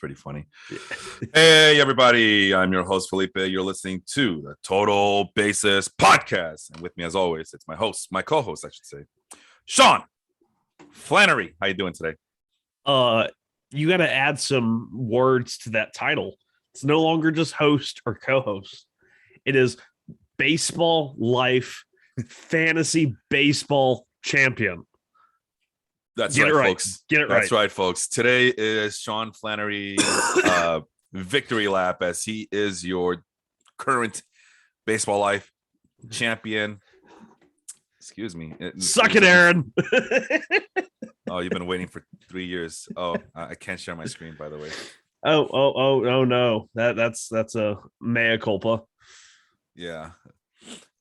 pretty funny. Hey, everybody. I'm your host, Felipe. You're listening to the Total Basis Podcast. And with me, as always, it's my co-host, I should say, Sean Flannery. How you doing today? You got to add some words to that title. It's no longer just host or co-host. It is Baseball Life Fantasy Baseball Champion. That's right, folks. Get it right. That's right, folks. Today is Sean Flannery's victory lap, as he is your current Baseball Life champion. Excuse me. Suck it, Aaron. Oh, you've been waiting for 3 years. Oh, I can't share my screen, by the way. Oh no. That's a mea culpa. Yeah.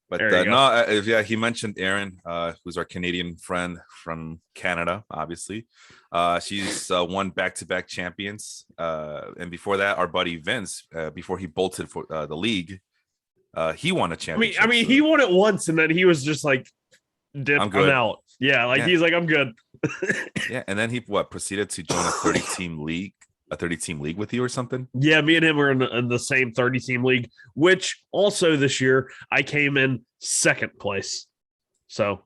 But he mentioned Aaron, who's our Canadian friend from Canada, obviously. She's won back-to-back champions. And before that, our buddy Vince, before he bolted for the league, he won a championship. I mean, he won it once, and then he was just like, I'm out. Yeah, he's like, I'm good. Yeah, and then he proceeded to join a 30-team league. A 30-team league with you or something? Yeah, me and him were in the same 30-team league, which also this year I came in second place. So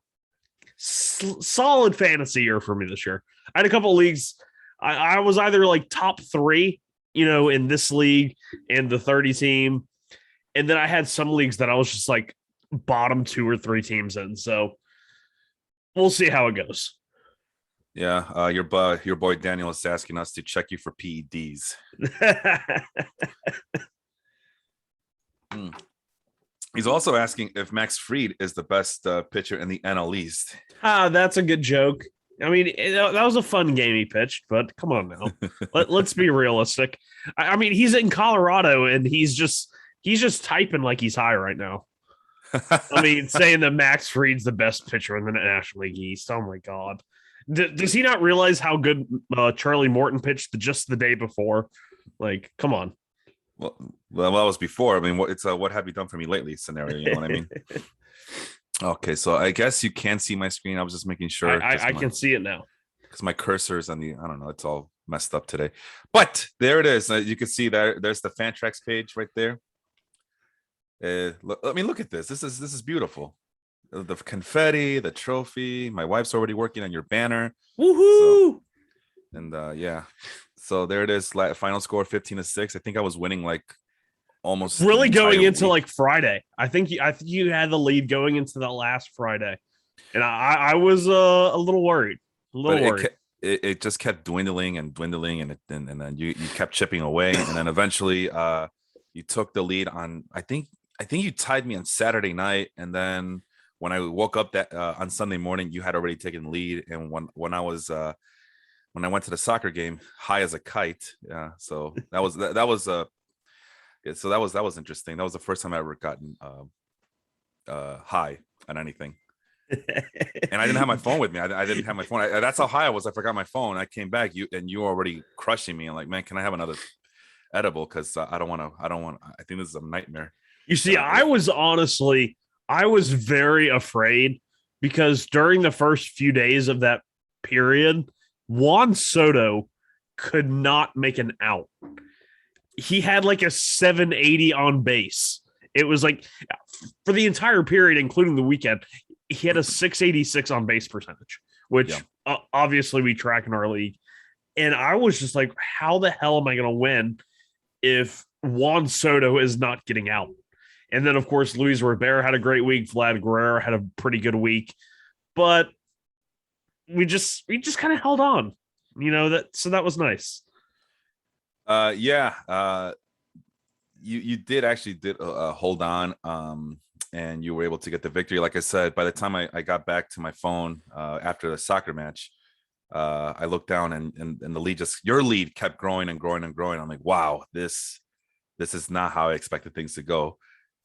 solid fantasy year for me this year. I had a couple of leagues. I was either like top 3, in this league and the 30-team. And then I had some leagues that I was just like bottom 2 or 3 teams in. So we'll see how it goes. Yeah, your boy Daniel is asking us to check you for PEDs. He's also asking if Max Fried is the best pitcher in the NL East. That's a good joke. I mean, that was a fun game he pitched, but come on now. Let's be realistic. I mean, he's in Colorado and he's just typing like he's high right now. I mean, saying that Max Fried's the best pitcher in the National League East. Oh my God. Does he not realize how good Charlie Morton pitched just the day before? Like, come on. Well, that was before. I mean, what have you done for me lately scenario? You know what I mean? Okay, so I guess you can see my screen. I was just making sure. I can see it now. Because my cursor is on I don't know, it's all messed up today. But there it is. You can see there's the Fantrax page right there. Look at this. This is beautiful. The confetti, the trophy. My wife's already working on your banner. Woohoo! So there it is. Final score 15-6. I think I was winning like almost really going into like Friday. I think you had the lead going into the last Friday, and I was a little worried. It just kept dwindling, and then you kept chipping away, and then eventually you took the lead on. I think you tied me on Saturday night, and then when I woke up on Sunday morning, you had already taken the lead. And when I went to the soccer game, high as a kite. Yeah. So that was interesting. That was the first time I ever gotten high on anything. And I didn't have my phone with me. I didn't have my phone. That's how high I was. I forgot my phone. I came back, you were already crushing me. I'm like, man, can I have another edible? Because I don't want to. I think this is a nightmare. You see, I was very afraid because during the first few days of that period, Juan Soto could not make an out. He had like a 780 on base. It was like for the entire period, including the weekend, he had a 686 on base percentage, which obviously we track in our league. And I was just like, how the hell am I going to win if Juan Soto is not getting out? And then, of course, Luis Rivera had a great week. Vlad Guerrero had a pretty good week. But we just kind of held on, so that was nice. You did hold on, and you were able to get the victory. Like I said, by the time I got back to my phone after the soccer match, I looked down and the lead your lead kept growing and growing and growing. I'm like, wow, this is not how I expected things to go.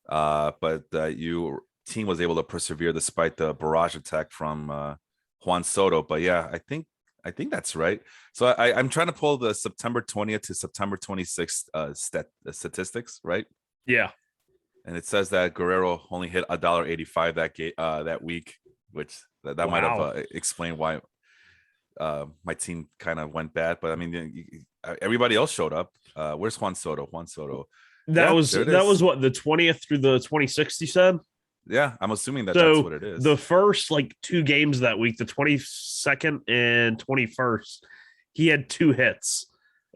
But your team was able to persevere despite the barrage attack from Juan Soto. But yeah, I think that's right. So I'm trying to pull the September 20th to September 26th statistics, right? Yeah. And it says that Guerrero only hit $1.85 that week, which that might have explained why my team kind of went bad. But I mean, everybody else showed up. Where's Juan Soto? That Yeah, was there it that is. was what, the 20th through the 26th, you said? Yeah, I'm assuming that that's So what it is. the first like two games that week, the 22nd and 21st, he had two hits,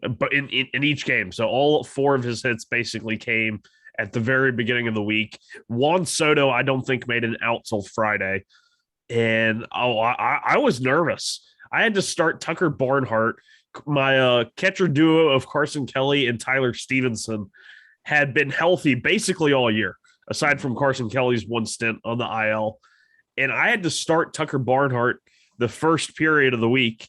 but in each game. So all four of his hits basically came at the very beginning of the week. Juan Soto, I don't think made an out till Friday, and I was nervous. I had to start Tucker Barnhart. My catcher duo of Carson Kelly and Tyler Stevenson had been healthy basically all year, aside from Carson Kelly's one stint on the IL. And I had to start Tucker Barnhart the first period of the week.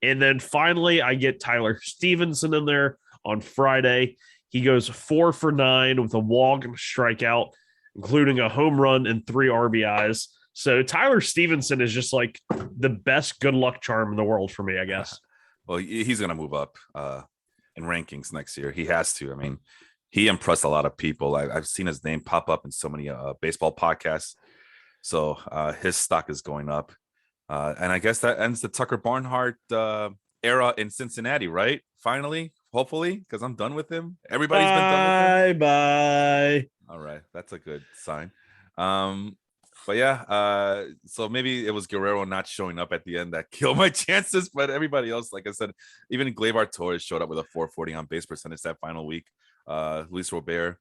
And then finally, I get Tyler Stevenson in there on Friday. He goes 4 for 9 with a walk and a strikeout, including a home run and 3 RBIs. So Tyler Stevenson is just like the best good luck charm in the world for me, I guess. Well, he's going to move up in rankings next year. He has to. I mean, he impressed a lot of people. I've seen his name pop up in so many baseball podcasts. So his stock is going up. And I guess that ends the Tucker Barnhart era in Cincinnati, right? Finally, hopefully, because I'm done with him. Everybody's been done with him. Bye. All right. That's a good sign. But yeah, so maybe it was Guerrero not showing up at the end that killed my chances. But everybody else, like I said, even Gleyber Torres showed up with a 440 on base percentage that final week. Luis Robert,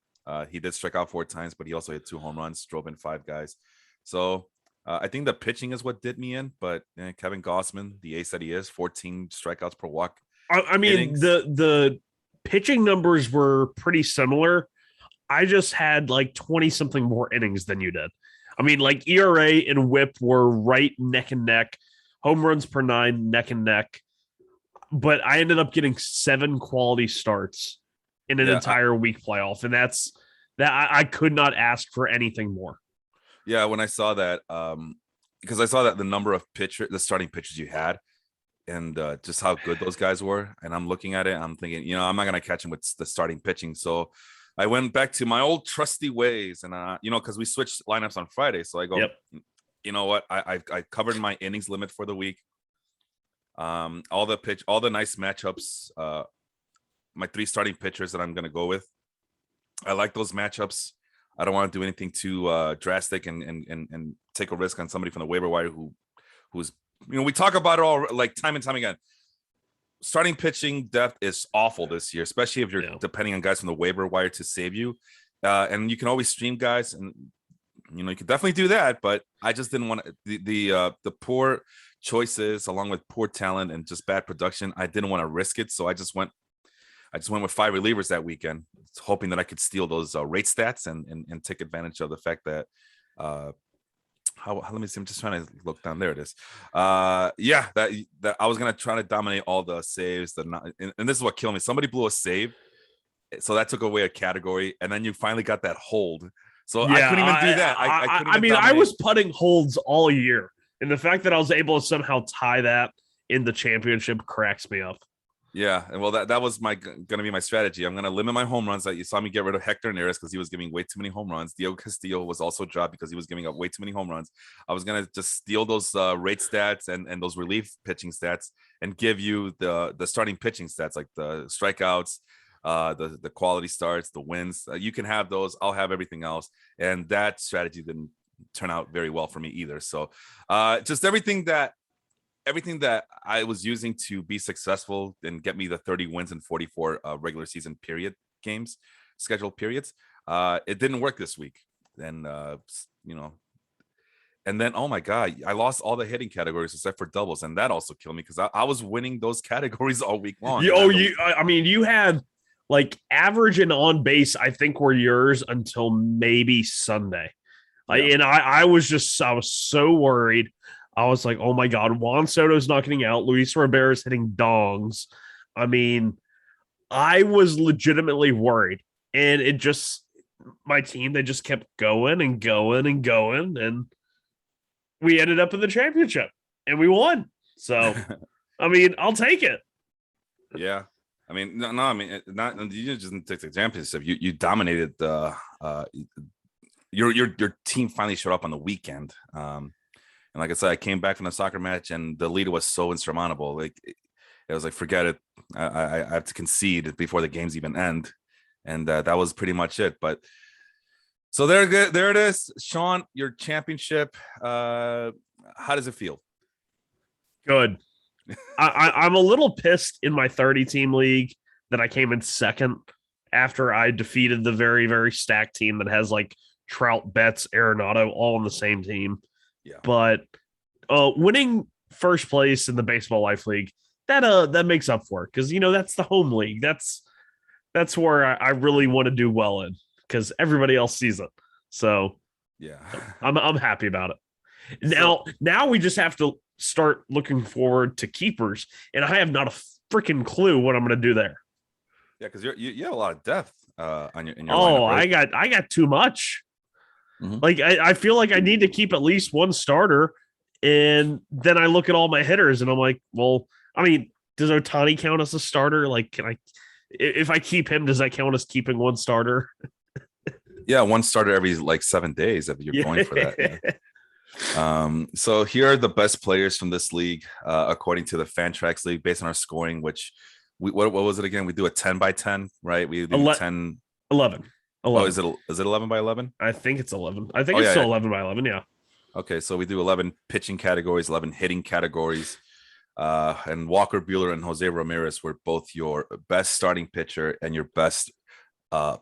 he did strike out 4 times, but he also hit 2 home runs, drove in 5 guys. So I think the pitching is what did me in. But Kevin Gossman, the ace that he is, 14 strikeouts per walk. I mean, innings. the pitching numbers were pretty similar. I just had like 20 something more innings than you did. I mean, like ERA and WHIP were right neck and neck, home runs per 9 neck and neck. But I ended up getting 7 quality starts in an entire week playoff, and that's that. I could not ask for anything more. Yeah, when I saw that, because I saw that the number of the starting pitchers you had, and just how good those guys were, and I'm looking at it, I'm thinking, I'm not gonna catch him with the starting pitching, so I went back to my old trusty ways, and because we switched lineups on Friday, so I go, you know what, I covered my innings limit for the week. All the nice matchups, my 3 starting pitchers that I'm gonna go with, I like those matchups. I don't want to do anything too drastic and take a risk on somebody from the waiver wire who's we talk about it all like time and time again. Starting pitching depth is awful this year, especially if you're depending on guys from the waiver wire to save you. And you can always stream guys, and you can definitely do that. But I just didn't want the poor choices along with poor talent and just bad production. I didn't want to risk it, so I just went with 5 relievers that weekend, hoping that I could steal those rate stats and take advantage of the fact that let me see. I'm just trying to look down. There it is. That I was gonna try to dominate all the saves. And this is what killed me. Somebody blew a save, so that took away a category, and then you finally got that hold. So I couldn't even do that. I was putting holds all year, and the fact that I was able to somehow tie that in the championship cracks me up. Yeah, and well, that was gonna be my strategy. I'm gonna limit my home runs. That you saw me get rid of Hector Neris because he was giving way too many home runs. Diego Castillo was also dropped because he was giving up way too many home runs. I was gonna just steal those rate stats and those relief pitching stats and give you the starting pitching stats, like the strikeouts, the quality starts, the wins. You can have those. I'll have everything else. And that strategy didn't turn out very well for me either. So just everything that I was using to be successful and get me the 30 wins and 44 regular season scheduled periods, it didn't work this week. And and then, oh my God, I lost all the hitting categories except for doubles, and that also killed me because I was winning those categories all week long. You had like average and on base, I think, were yours until maybe Sunday. And I was so worried. I was like, oh my God, Juan Soto's not getting out. Luis Robert is hitting dongs. I mean, I was legitimately worried. And my team, they just kept going and going and going. And we ended up in the championship and we won. So, I mean, I'll take it. Yeah. I mean, you just didn't take the championship. You dominated your team finally showed up on the weekend. And like I said, I came back from the soccer match, and the lead was so insurmountable. Like it was like, forget it. I have to concede before the games even end, and that was pretty much it. But so there it is, Sean, your championship. How does it feel? Good. I'm a little pissed in my 30-team league that I came in second after I defeated the very, very stacked team that has like Trout, Betts, Arenado all on the same team. Yeah. But winning first place in the Baseball Life League, that makes up for it, because that's the home league. That's where I really want to do well in, because everybody else sees it. So yeah, I'm happy about it. Now we just have to start looking forward to keepers, and I have not a freaking clue what I'm going to do there. Yeah, because you have a lot of depth in your Oh, lineup, right? I got too much. Mm-hmm. Like I feel like I need to keep at least one starter, and then I look at all my hitters, and I'm like, well, I mean, does Ohtani count as a starter? Like, can I, if I keep him, does that count as keeping one starter? Yeah, one starter every like 7 days if you're going for that. Yeah. So here are the best players from this league, according to the Fantrax League, based on our scoring, which what was it again? We do a 10 by 10, right? We do 10 11. Oh, is it 11 by 11? I think it's 11. I think it's still 11 by 11. Yeah. Okay, so we do 11 pitching categories, 11 hitting categories. And Walker Buehler and Jose Ramirez were both your best starting pitcher and your best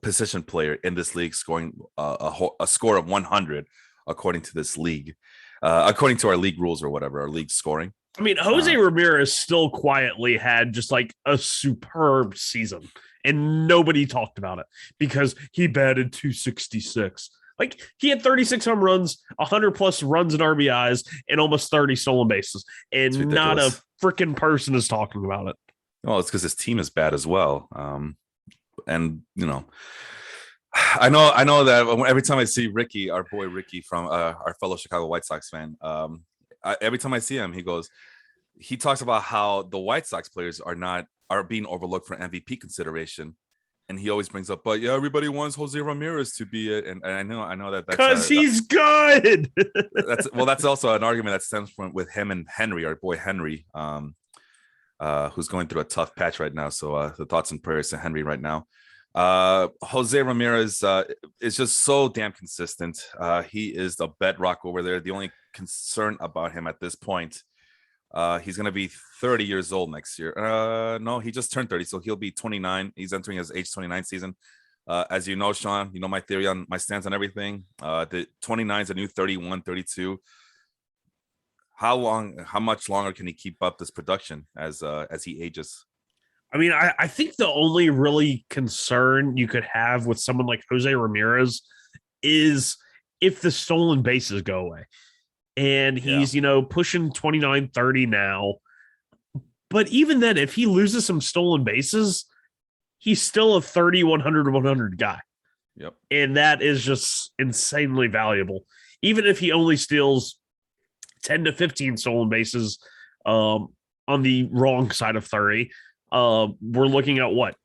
position player in this league, scoring a score of 100 according to this league, according to our league rules or whatever, our league scoring. I mean, Jose Ramirez still quietly had just like a superb season, and nobody talked about it because he batted 266. Like, he had 36 home runs, 100 plus runs and RBIs, and almost 30 stolen bases, and not a freaking person is talking about it. Well, it's because his team is bad as well. And I know that every time I see Ricky, our boy Ricky from our fellow Chicago White Sox fan, every time I see him, he talks about how the White Sox players are being overlooked for MVP consideration, and he always brings up, but yeah, everybody wants Jose Ramirez to be it, and I know that's because he's good. That's also an argument that stems from with him and Henry, our boy Henry, who's going through a tough patch right now. So the thoughts and prayers to Henry right now. Jose Ramirez is just so damn consistent. He is the bedrock over there. The only concern about him at this point, he's going to be 30 years old next year. No, he just turned 30, so he'll be 29. He's entering his age 29 season. As you know, Sean, you know my theory on my stance on everything. The 29 is a new 31, 32. How much longer can he keep up this production as he ages? I mean, I think the only really concern you could have with someone like Jose Ramirez is if the stolen bases go away. And he's, pushing 29, 30 now. But even then, if he loses some stolen bases, he's still a 30, 100, 100 guy. Yep. And that is just insanely valuable. Even if he only steals 10 to 15 stolen bases on the wrong side of 30, we're looking at what?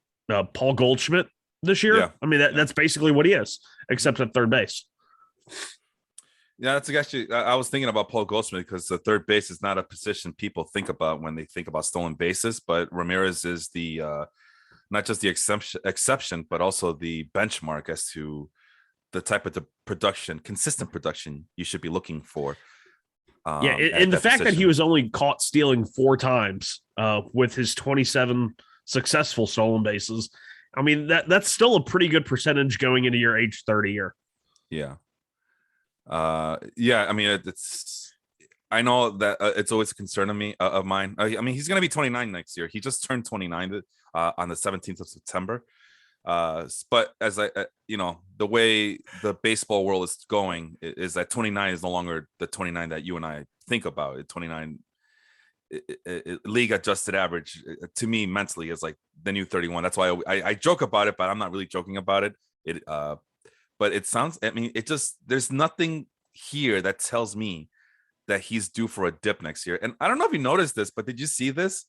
Paul Goldschmidt this year? Yeah. I mean, that's basically what he is, except at third base. Yeah, that's actually, I was thinking about Paul Goldschmidt because the third base is not a position people think about when they think about stolen bases, but Ramirez is the not just the exception, but also the benchmark as to the type of the production, consistent production you should be looking for. And the fact that he was only caught stealing 4 times with his 27 successful stolen bases, I mean, that's still a pretty good percentage going into your age 30 year. Yeah. I mean, I know that it's always a concern of mine. I mean, he's going to be 29 next year. He just turned 29 on the 17th of September. But as the way the baseball world is going is that 29 is no longer the 29 that you and I think about. 29 league adjusted average to me mentally is like the new 31. That's why I joke about it, but I'm not really joking about it. But it sounds, I mean, there's nothing here that tells me that he's due for a dip next year. And I don't know if you noticed this, but did you see this?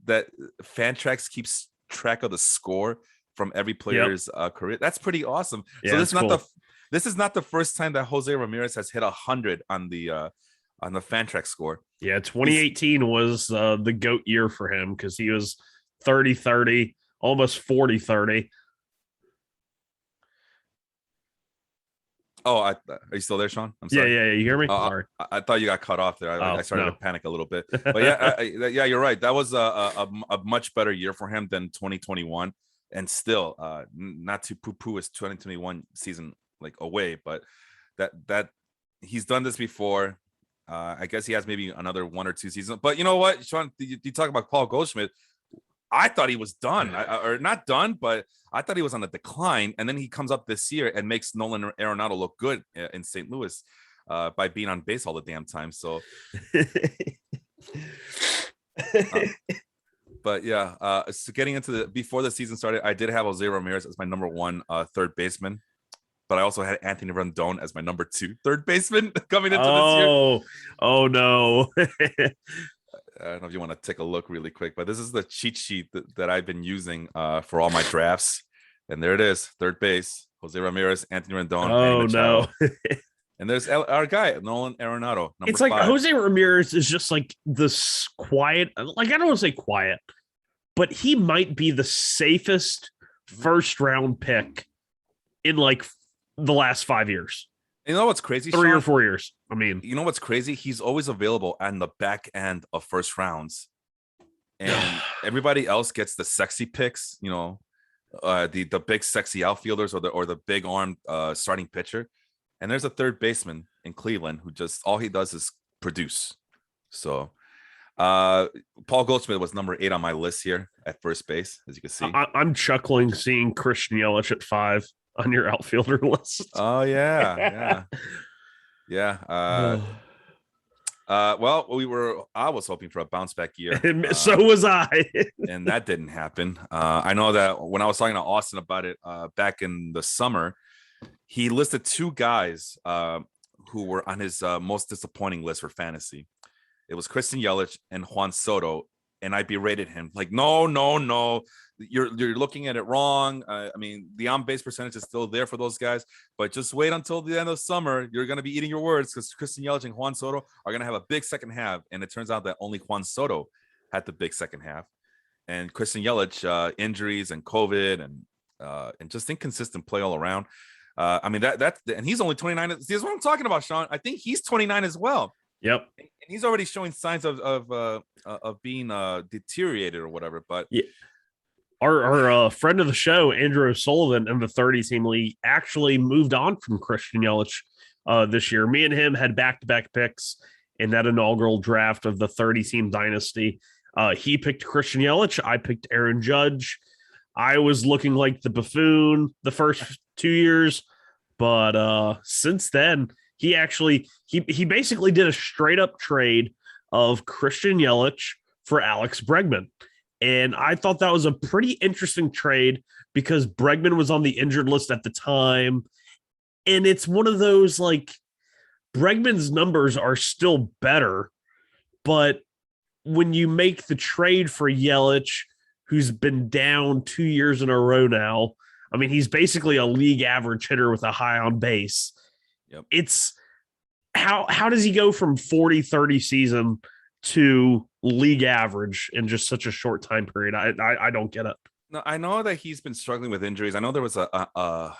That Fantrax keeps track of the score from every player's career. That's pretty awesome. Yeah, so this is not the first time that Jose Ramirez has hit 100 on the Fantrax score. Yeah, 2018 was the GOAT year for him because he was 30-30, almost 40-30. Oh, are you still there, Sean? I'm Yeah, sorry. yeah, you hear me? Uh, Sorry. I thought you got cut off there. I started to No. panic a little bit, but yeah, yeah, you're right. That was a much better year for him than 2021, and still, not to poo-poo his 2021 season like away, but that he's done this before. I guess he has maybe another 1 or 2 seasons. But you know what, Sean? You talk about Paul Goldschmidt. I thought he was done, or not done, but I thought he was on the decline. And then he comes up this year and makes Nolan Arenado look good in St. Louis by being on base all the damn time. So, but yeah, so getting into before the season started, I did have Jose Ramirez as my number 1 third baseman, but I also had Anthony Rendon as my number 2 third baseman coming into this year. Oh no. I don't know if you want to take a look really quick, but this is the cheat sheet that I've been using for all my drafts. And there it is. Third base, Jose Ramirez, Anthony Rendon, Manny Machado. No. And there's our guy, Nolan Arenado, number It's like 5. Jose Ramirez is just like this quiet, like I don't want to say quiet, but he might be the safest first round pick in like the last 5 years. You know what's crazy? 3 Sean? or 4 years. I mean, you know what's crazy? He's always available on the back end of first rounds, and everybody else gets the sexy picks. You know, the big sexy outfielders or the big armed starting pitcher. And there's a third baseman in Cleveland who just all he does is produce. So, Paul Goldschmidt was number 8 on my list here at first base, as you can see. I'm chuckling seeing Christian Yelich at 5 on your outfielder list. Oh yeah. Well, I was hoping for a bounce back year. So was I. And that didn't happen. I know that when I was talking to Austin about it back in the summer, he listed 2 guys who were on his most disappointing list for fantasy. It was Christian Yelich and Juan Soto. And I berated him like, no, you're looking at it wrong. I mean, the on-base percentage is still there for those guys, but just wait until the end of summer. You're going to be eating your words because Christian Yelich and Juan Soto are going to have a big second half. And it turns out that only Juan Soto had the big second half. And Christian Yelich, injuries and COVID and just inconsistent play all around. I mean, and he's only 29. See, that's what I'm talking about, Sean. I think he's 29 as well. Yep. And he's already showing signs of being deteriorated or whatever. But yeah. Our friend of the show, Andrew Sullivan in the 30-team league, actually moved on from Christian Yelich this year. Me and him had back-to-back picks in that inaugural draft of the 30-team dynasty. He picked Christian Yelich. I picked Aaron Judge. I was looking like the buffoon the first 2 years, but since then, he basically did a straight up trade of Christian Yelich for Alex Bregman. And I thought that was a pretty interesting trade because Bregman was on the injured list at the time. And it's one of those like Bregman's numbers are still better, but when you make the trade for Yelich, who's been down 2 years in a row now, I mean, he's basically a league average hitter with a high on base. Yep. It's how does he go from 40-30 season to league average in just such a short time period? I don't get it. No, I know that he's been struggling with injuries. I know there was a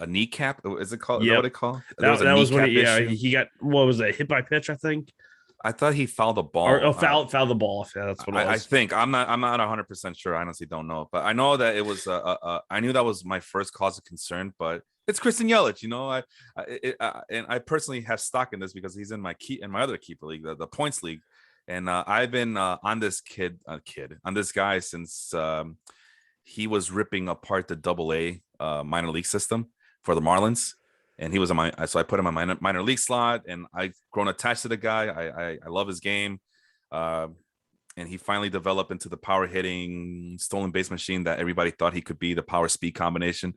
kneecap. Is it called? Yep. Is that what it called? That was when he got, what was it, hit by pitch, I think. I thought he fouled the ball. Or foul the ball. Yeah, that's what it was. I think I'm not 100% sure. I honestly don't know, but I know that it was. I knew that was my first cause of concern, but it's Christian Yelich. You know, and I personally have stock in this because he's in my other keeper league, the points league, and I've been on this on this guy since he was ripping apart the AA minor league system for the Marlins. And he was so I put him on my minor league slot, and I've grown attached to the guy. I love his game. And he finally developed into the power hitting stolen base machine that everybody thought he could be, the power speed combination.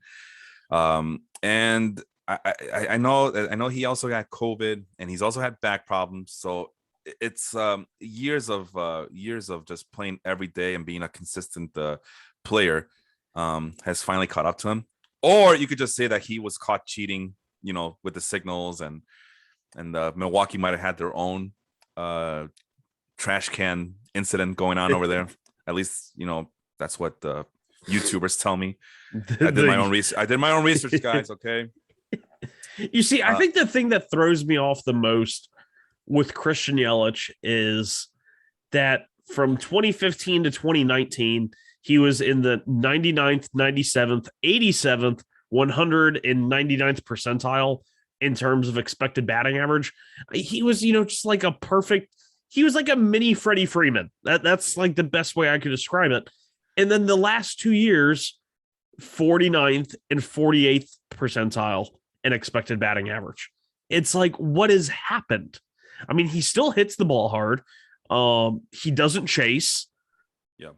And I know he also got COVID, and he's also had back problems. So it's years of just playing every day and being a consistent player has finally caught up to him. Or you could just say that he was caught cheating, you know, with the signals, and Milwaukee might have had their own trash can incident going on over there At least, that's what the YouTubers tell me. I did my own research. I did my own research, guys. Okay. You see, I think the thing that throws me off the most with Christian Yelich is that from 2015 to 2019, he was in the 99th, 97th, 87th, 199th percentile in terms of expected batting average. He was, just like he was like a mini Freddie Freeman. That's like the best way I could describe it. And then the last 2 years, 49th and 48th percentile in expected batting average. It's like, what has happened? I mean, he still hits the ball hard. He doesn't chase. Yeah.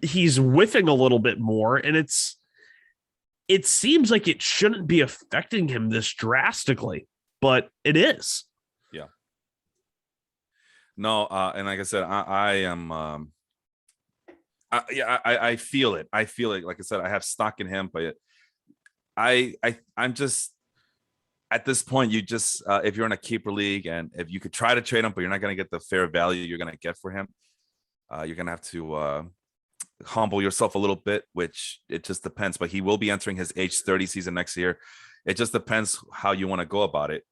He's whiffing a little bit more, and it seems like it shouldn't be affecting him this drastically, but it is. Yeah. No, and like I said, I am I feel it. I feel it. Like I said, I have stock in him, but I'm just at this point, you just if you're in a keeper league and if you could try to trade him, but you're not going to get the fair value you're going to get for him, you're going to have to humble yourself a little bit, which it just depends. But he will be entering his age 30 season next year. It just depends how you want to go about it.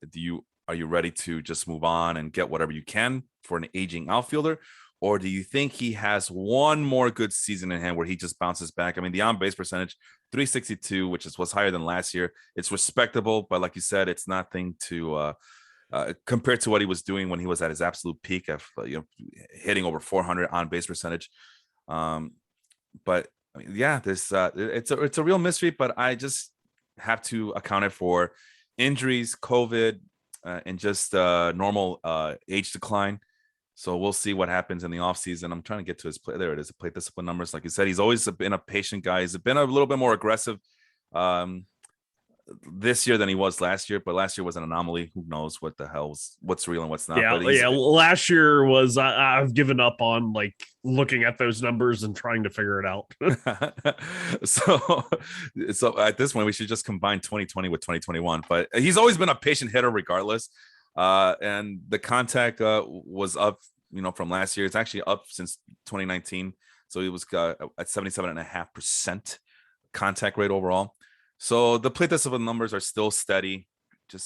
Are you ready to just move on and get whatever you can for an aging outfielder? Or do you think he has one more good season in hand where he just bounces back? I mean, the on-base percentage, 362, which was higher than last year. It's respectable, but like you said, it's nothing to compared to what he was doing when he was at his absolute peak of hitting over 400 on-base percentage. But I mean, yeah, there's it's a real mystery. But I just have to account it for injuries, COVID, and just normal age decline. So we'll see what happens in the offseason. I'm trying to get to his play. There it is, the plate discipline numbers. Like you said, he's always been a patient guy. He's been a little bit more aggressive this year than he was last year. But last year was an anomaly. Who knows what's real and what's not. Yeah, but last year was I've given up on like looking at those numbers and trying to figure it out. so at this point, we should just combine 2020 with 2021. But he's always been a patient hitter regardless. And the contact was up, from last year. It's actually up since 2019. So he was at 77.5% contact rate overall. So the plate discipline numbers are still steady.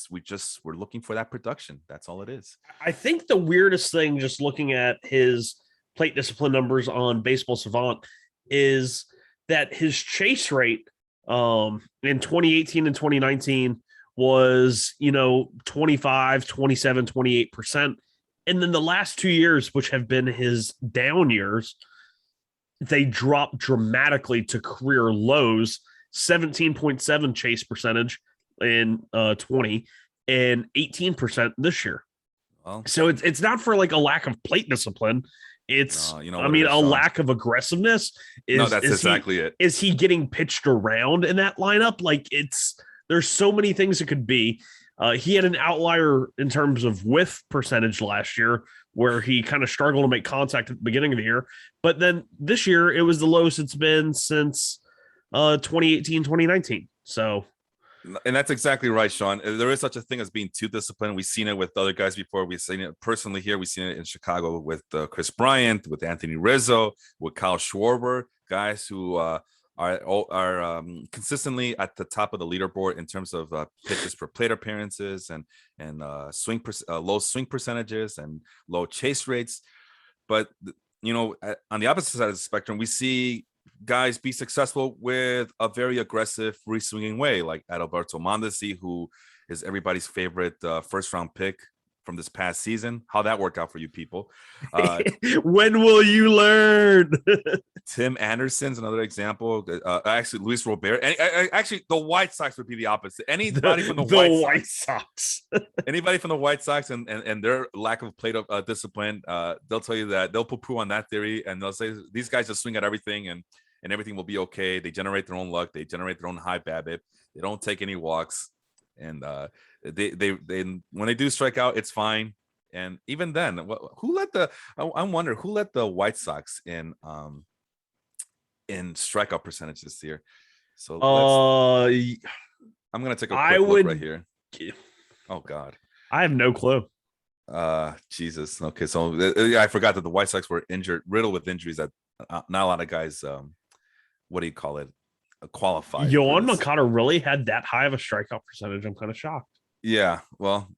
We're looking for that production. That's all it is. I think the weirdest thing, just looking at his plate discipline numbers on Baseball Savant, is that his chase rate in 2018 and 2019 was 25, 27, 28%. And then the last 2 years, which have been his down years, they dropped dramatically to career lows. 17.7 chase percentage in 20 and 18% this year. Well, so it's not for like a lack of plate discipline. It's a lack of aggressiveness. That's exactly it. Is he getting pitched around in that lineup? Like there's so many things it could be. He had an outlier in terms of whiff percentage last year where he kind of struggled to make contact at the beginning of the year. But then this year, it was the lowest it's been since 2018, 2019. So. And that's exactly right, Sean. There is such a thing as being too disciplined. We've seen it with other guys before. We've seen it personally here. We've seen it in Chicago with Chris Bryant, with Anthony Rizzo, with Kyle Schwarber, guys who are consistently at the top of the leaderboard in terms of pitches per plate appearances and low swing percentages and low chase rates. But on the opposite side of the spectrum, we see guys be successful with a very aggressive free swinging way, like Adalberto Mondesi, who is everybody's favorite first round pick from this past season. How that worked out for you people? When will you learn? Tim Anderson's another example. Actually, Luis Robert. Actually, the White Sox would be the opposite. Anybody from the White Sox. Anybody from the White Sox and their lack of plate discipline, they'll tell you that they'll poo-poo on that theory, and they'll say these guys just swing at everything and everything will be okay. They generate their own luck. They generate their own high BABIP. They don't take any walks, and they when they do strike out, it's fine. And even then, I wonder who let the White Sox in strikeout percentage this year. So I'm gonna take a quick look right here. Oh God, I have no clue. Jesus. Okay, so I forgot that the White Sox were riddled with injuries at not a lot of guys. What do you call it? Qualified for Yohan this. Moncada really had that high of a strikeout percentage. I'm kind of shocked. Yeah, well,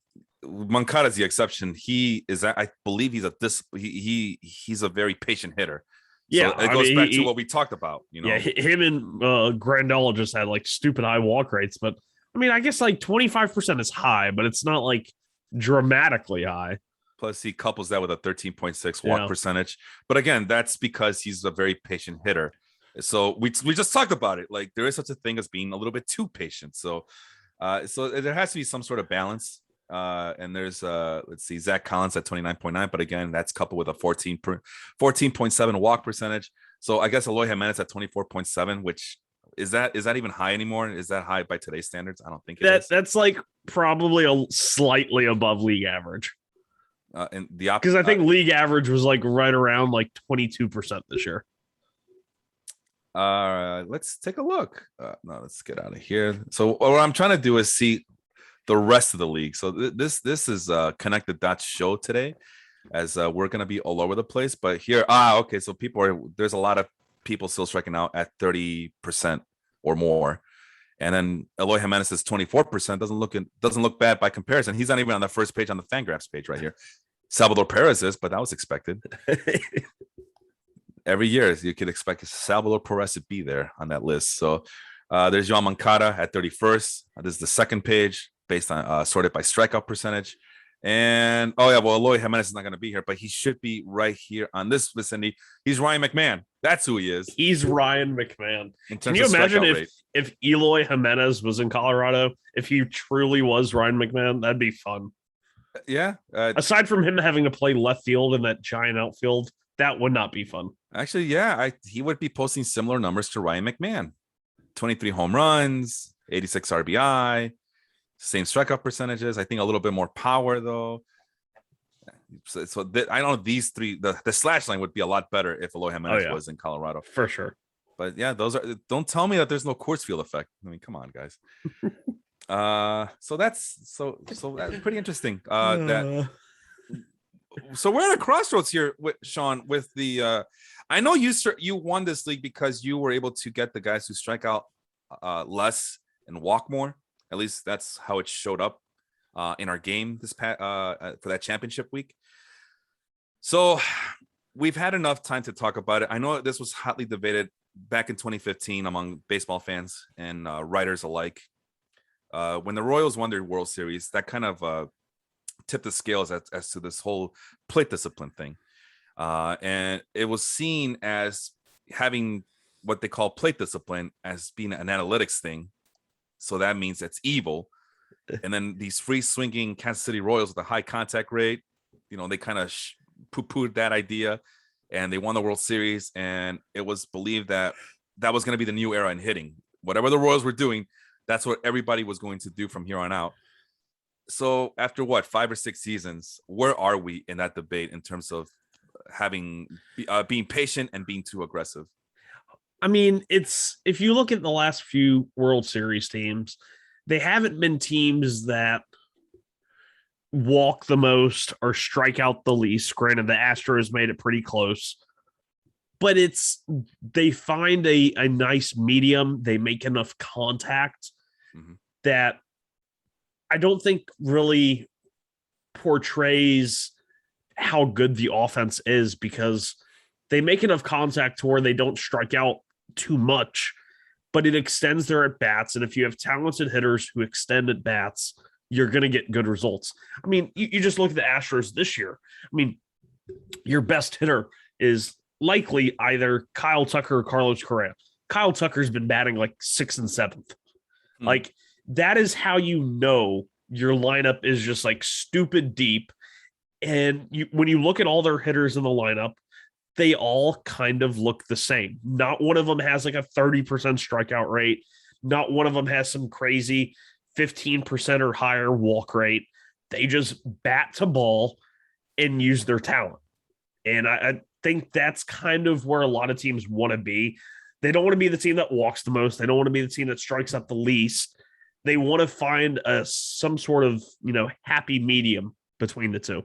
Moncada's the exception. He is, I believe, he's a very patient hitter. So Yeah, it goes back to what we talked about. Yeah, him and Grandal just had like stupid high walk rates, but I mean, I guess like 25% is high, but it's not like dramatically high. Plus, he couples that with a 13.6 walk percentage. But again, that's because he's a very patient hitter. So we just talked about it. Like there is such a thing as being a little bit too patient. So there has to be some sort of balance. And there's let's see, Zach Collins at 29.9, but again, that's coupled with a 14.7 walk percentage. So I guess Eloy Jimenez at 24.7, which is that even high anymore? Is that high by today's standards? I don't think it is. That's like probably a slightly above league average. And the because I think league average was like right around like 22% this year. Let's take a look. No, let's get out of here. So what I'm trying to do is see the rest of the league. So this is Connected Dots show today, as we're gonna be all over the place. But here, okay. So there's a lot of people still striking out at 30% or more, and then Eloy Jimenez is 24%. Doesn't look bad by comparison. He's not even on the first page on the Fangraphs page right here. Salvador Perez is, but that was expected. Every year you could expect Salvador Perez to be there on that list. So there's Yohan Moncada at 31st. This is the second page based on sorted by strikeout percentage. And Eloy Jimenez is not going to be here, but he should be right here on this vicinity. He's Ryan McMahon. That's who he is. He's Ryan McMahon. Can you imagine if Eloy Jimenez was in Colorado, if he truly was Ryan McMahon? That'd be fun. Yeah. Aside from him having to play left field in that giant outfield, that would not be fun. Actually, yeah, he would be posting similar numbers to Ryan McMahon. 23 home runs, 86 RBI, same strikeout percentages. I think a little bit more power, though. So I don't know, these three, the slash line would be a lot better if Eloy Jimenez was in Colorado. For sure. But yeah, don't tell me that there's no Coors field effect. I mean, come on, guys. So that's pretty interesting. So we're at a crossroads here, Sean, with the I know you won this league because you were able to get the guys who strike out less and walk more. At least that's how it showed up in our game for that championship week. So we've had enough time to talk about it. I know this was hotly debated back in 2015 among baseball fans and writers alike. When the Royals won their World Series, that kind of tipped the scales as to this whole plate discipline thing. And it was seen as having what they call plate discipline as being an analytics thing. So that means it's evil. And then these free swinging Kansas City Royals with a high contact rate, they kind of poo-pooed that idea, and they won the World Series. And it was believed that was going to be the new era in hitting. Whatever the Royals were doing, that's what everybody was going to do from here on out. So after 5 or 6 seasons, where are we in that debate in terms of being patient and being too aggressive? I mean, if you look at the last few World Series teams, they haven't been teams that walk the most or strike out the least. Granted, the Astros made it pretty close, but they find a nice medium. They make enough contact that I don't think really portrays how good the offense is, because they make enough contact to where they don't strike out too much, but it extends their at-bats. And if you have talented hitters who extend at-bats, you're going to get good results. I mean, you just look at the Astros this year. I mean, your best hitter is likely either Kyle Tucker or Carlos Correa. Kyle Tucker's been batting like 6th and 7th. Like, that is how your lineup is just like stupid deep. And when you look at all their hitters in the lineup, they all kind of look the same. Not one of them has like a 30% strikeout rate. Not one of them has some crazy 15% or higher walk rate. They just bat to ball and use their talent. And I think that's kind of where a lot of teams want to be. They don't want to be the team that walks the most. They don't want to be the team that strikes out the least. They want to find some sort of, happy medium between the two.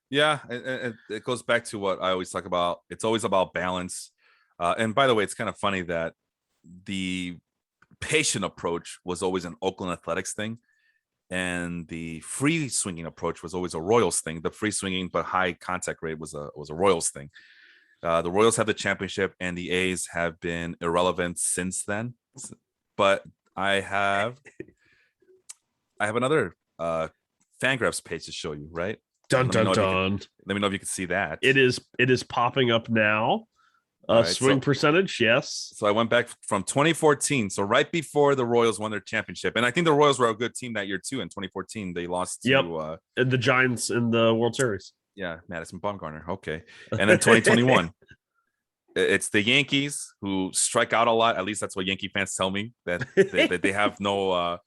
Yeah, and it goes back to what I always talk about. It's always about balance. And by the way, it's kind of funny that the patient approach was always an Oakland Athletics thing, and the free swinging approach was always a Royals thing. The free swinging but high contact rate was a Royals thing. The Royals have the championship, and the A's have been irrelevant since then. But I have another Fangraphs page to show you, right? Dun dun dun. Let me know if you can see that. It is popping up now. Right, swing percentage, yes. So I went back from 2014, so right before the Royals won their championship, and I think the Royals were a good team that year too. In 2014, they lost to the Giants in the World Series. Yeah, Madison Bumgarner. Okay, and then 2021, it's the Yankees who strike out a lot. At least that's what Yankee fans tell me, that they have no.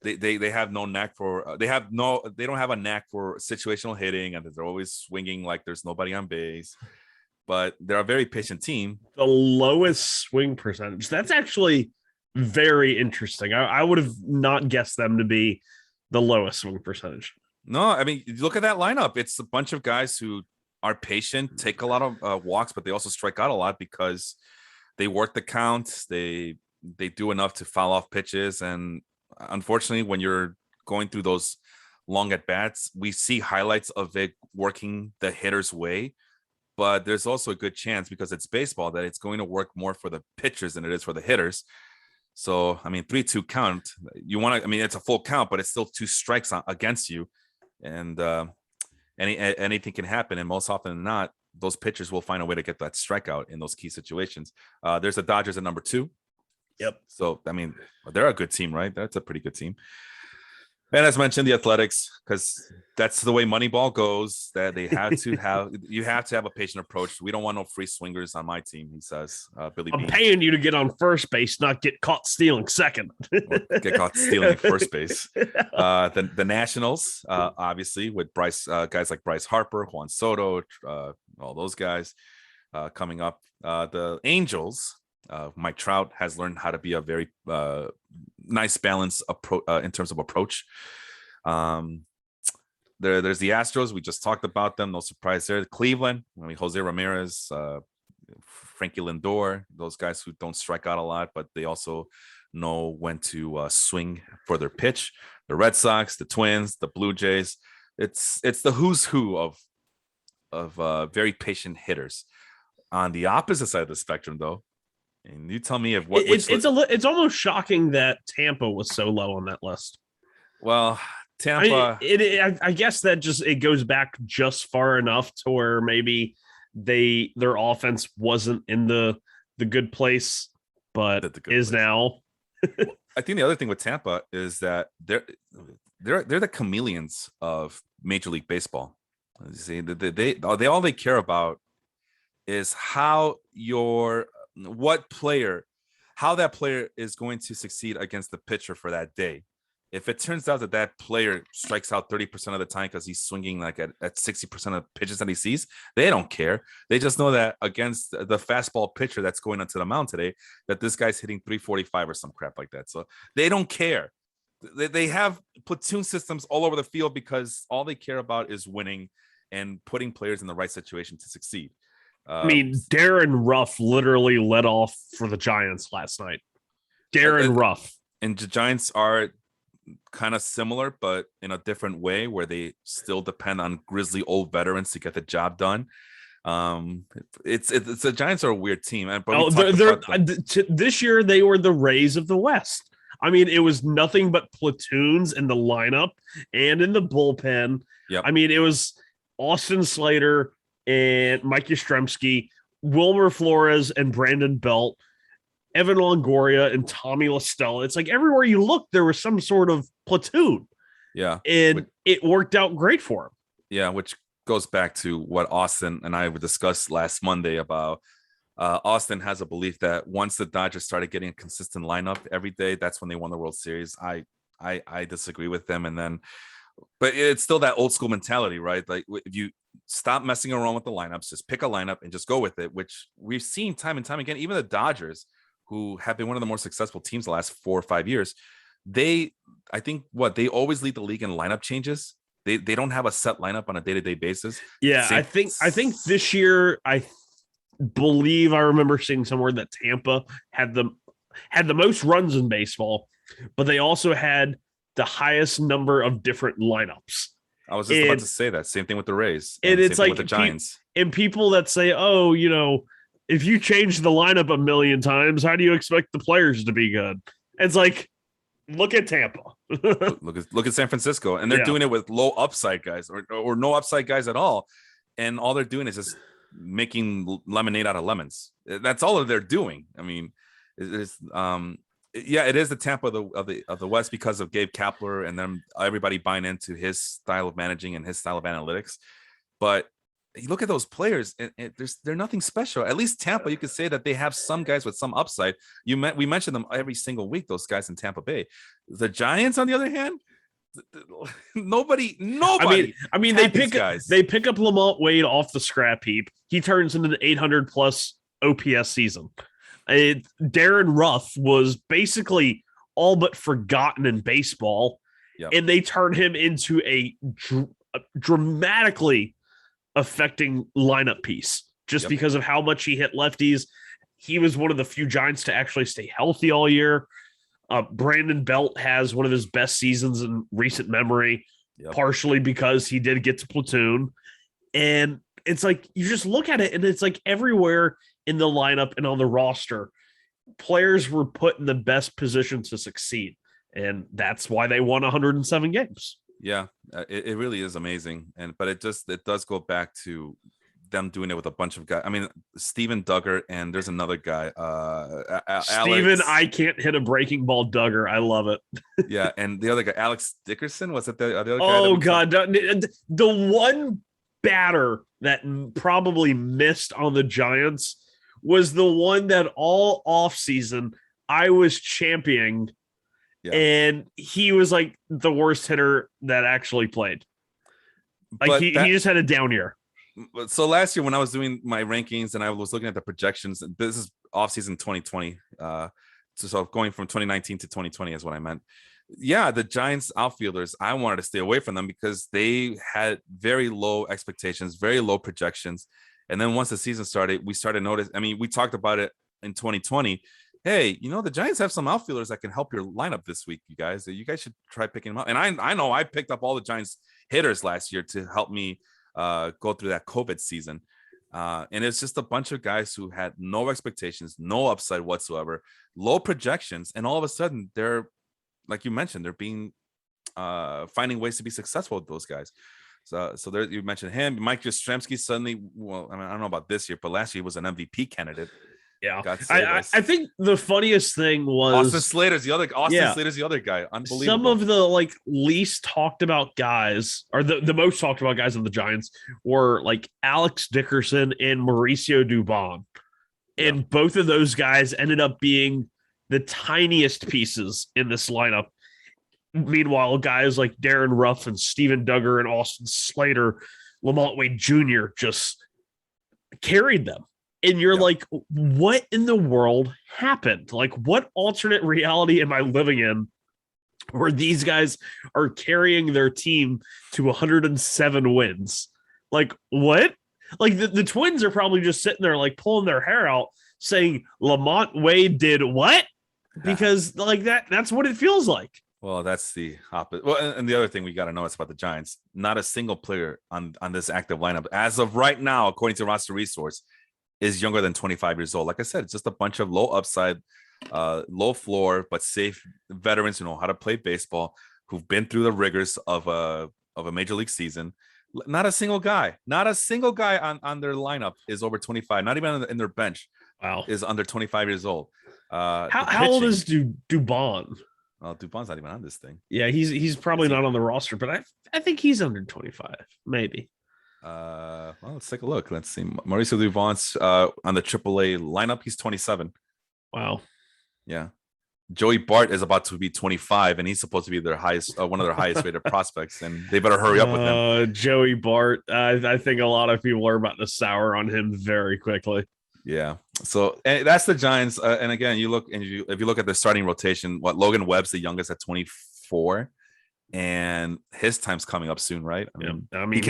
They have no knack for they don't have a knack for situational hitting, and they're always swinging like there's nobody on base. But they're a very patient team. The lowest swing percentage. That's actually very interesting. I would have not guessed them to be the lowest swing percentage. No, I mean, look at that lineup. It's a bunch of guys who are patient, take a lot of walks, but they also strike out a lot because they work the count. They do enough to foul off pitches. And unfortunately, when you're going through those long at bats, we see highlights of it working the hitter's way. But there's also a good chance, because it's baseball, that it's going to work more for the pitchers than it is for the hitters. So, I mean, 3-2 count, you want to, I mean, it's a full count, but it's still 2 strikes against you. And anything can happen. And most often than not, those pitchers will find a way to get that strikeout in those key situations. There's the Dodgers at number 2. Yep. So, I mean, they're a good team, right? That's a pretty good team. And as mentioned, the Athletics, because that's the way Moneyball goes, that they have to have, you have to have a patient approach. We don't want no free swingers on my team, he says. Billy I'm B. paying you to get on first base, not get caught stealing second. Get caught stealing first base. The Nationals, obviously, with guys like Bryce Harper, Juan Soto, all those guys coming up. The Angels, Mike Trout has learned how to be a very nice balance in terms of approach. There's the Astros. We just talked about them. No surprise there. Cleveland, I mean, Jose Ramirez, Frankie Lindor, those guys who don't strike out a lot, but they also know when to swing for their pitch. The Red Sox, the Twins, the Blue Jays. It's the who's who of very patient hitters. On the opposite side of the spectrum, though, and you tell me if what it's almost shocking that Tampa was so low on that list. Well, Tampa, I guess that just it goes back just far enough to where maybe their offense wasn't in the good place, but is now. I think the other thing with Tampa is that they're the chameleons of Major League Baseball. See, they all they care about is how that player is going to succeed against the pitcher for that day. If it turns out that player strikes out 30% of the time because he's swinging like at 60% of pitches that he sees, they don't care. They just know that against the fastball pitcher that's going onto the mound today, that this guy's hitting 345 or some crap like that. So they don't care. They have platoon systems all over the field because all they care about is winning and putting players in the right situation to succeed. I mean, Darren Ruff literally led off for the Giants last night. Darren Ruff. And the Giants are kind of similar, but in a different way, where they still depend on grizzly old veterans to get the job done. It's the Giants are a weird team. This year they were the Rays of the West. I mean, it was nothing but platoons in the lineup and in the bullpen. Yep. I mean, it was Austin Slater and Mike Yastrzemski, Wilmer Flores and Brandon Belt, Evan Longoria and Tommy La Stella. It's like everywhere you look, there was some sort of platoon. Yeah. And it worked out great for him. Yeah, which goes back to what Austin and I would discuss last Monday about Austin has a belief that once the Dodgers started getting a consistent lineup every day, that's when they won the World Series. I disagree with them. But it's still that old school mentality, right? Like if you stop messing around with the lineups, just pick a lineup and just go with it, which we've seen time and time again. Even the Dodgers, who have been one of the more successful teams the last 4 or 5 years, they always lead the league in lineup changes. They don't have a set lineup on a day-to-day basis. Yeah, I think this year I believe I remember seeing somewhere that Tampa had the most runs in baseball, but they also had the highest number of different lineups. I was just about to say that. Same thing with the Rays. And same it's thing like with the Giants. And people that say, oh, if you change the lineup a million times, how do you expect the players to be good? It's like, look at Tampa. look at San Francisco, and they're doing it with low upside guys or no upside guys at all, and all they're doing is just making lemonade out of lemons. That's all that they're doing. I mean, it is the Tampa of the West because of Gabe Kapler and then everybody buying into his style of managing and his style of analytics. But you look at those players, and they're nothing special. At least Tampa, you could say that they have some guys with some upside. We mention them every single week. Those guys in Tampa Bay. The Giants, on the other hand, nobody. I mean, they pick up Lamont Wade off the scrap heap. He turns into the 800 plus OPS season. Darren Ruff was basically all but forgotten in baseball, and they turn him into a dramatically affecting lineup piece just because of how much he hit lefties. He was one of the few Giants to actually stay healthy all year. Brandon Belt has one of his best seasons in recent memory, partially because he did get to platoon. And it's like, you just look at it and it's like everywhere in the lineup and on the roster, players were put in the best position to succeed. And that's why they won 107 games. Yeah, it really is amazing. But it does go back to them doing it with a bunch of guys. I mean, Steven Duggar, and there's another guy, Steven, I can't hit a breaking ball Duggar. I love it. Yeah, and the other guy, Alex Dickerson, was it the other guy? Oh God, the one batter that probably missed on the Giants was the one that all offseason I was championing. Yeah. And he was like the worst hitter that actually played. Like he just had a down year. So last year when I was doing my rankings and I was looking at the projections, this is offseason 2020. So going from 2019 to 2020 is what I meant. Yeah, the Giants outfielders, I wanted to stay away from them because they had very low expectations, very low projections. And then once the season started, we started noticing. I mean, we talked about it in 2020. Hey, the Giants have some outfielders that can help your lineup this week, you guys. You guys should try picking them up. And I know I picked up all the Giants hitters last year to help me go through that COVID season. And it's just a bunch of guys who had no expectations, no upside whatsoever, low projections. And all of a sudden, they're, like you mentioned, they're being finding ways to be successful with those guys. So there, you mentioned him. Mike Yastrzemski suddenly, well, I mean, I don't know about this year, but last year he was an MVP candidate. Yeah, I think the funniest thing was Austin Slater's the other guy. Unbelievable. Some of the least talked about guys, or the most talked about guys on the Giants, were like Alex Dickerson and Mauricio Dubon, and both of those guys ended up being the tiniest pieces in this lineup. Meanwhile, guys like Darren Ruff and Steven Duggar and Austin Slater, Lamont Wade Jr. just carried them. And you're like, what in the world happened? Like, what alternate reality am I living in where these guys are carrying their team to 107 wins? Like, what? Like, the Twins are probably just sitting there, like, pulling their hair out saying, Lamont Wade did what? Because, like, that's what it feels like. Well, that's the opposite. Well, and the other thing we got to know is about the Giants. Not a single player on this active lineup, as of right now, according to Roster Resource, is younger than 25 years old. Like I said, it's just a bunch of low upside, low floor, but safe veterans who know how to play baseball, who've been through the rigors of a major league season. Not a single guy on their lineup is over 25. Not even in their bench. Wow, is under 25 years old. How old is Dubon? Well, Dubon's not even on this thing. Yeah, he's probably not on the roster, but I think he's under 25, maybe. Well, let's take a look. Let's see. Mauricio Dubon's on the AAA lineup. He's 27. Wow. Yeah. Joey Bart is about to be 25, and he's supposed to be their highest, one of their highest rated prospects, and they better hurry up with him. Joey Bart. I think a lot of people are about to sour on him very quickly. Yeah. So that's the Giants. And again, if you look at the starting rotation, Logan Webb's the youngest at 24. and his time's coming up soon, right? I mean,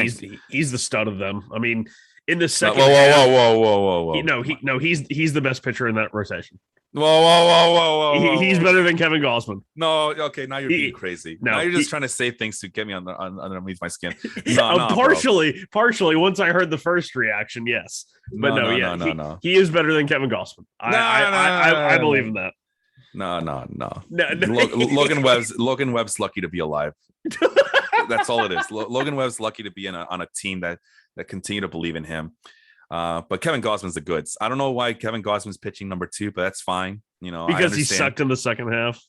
he's the stud of them. I mean, in the whoa, second whoa, half, whoa. He's the best pitcher in that rotation. Whoa. He's better than Kevin Gausman. No, okay, now you're being crazy. No, now you're just trying to say things to get me underneath my skin. No, partially. Once I heard the first reaction, yes, but no. He is better than Kevin Gausman. I believe in that. No. Logan Webb's lucky to be alive. That's all it is. Logan Webb's lucky to be on a team that continue to believe in him. But Kevin Gausman's the goods. I don't know why Kevin Gausman's pitching number 2, but that's fine. Because he sucked in the second half.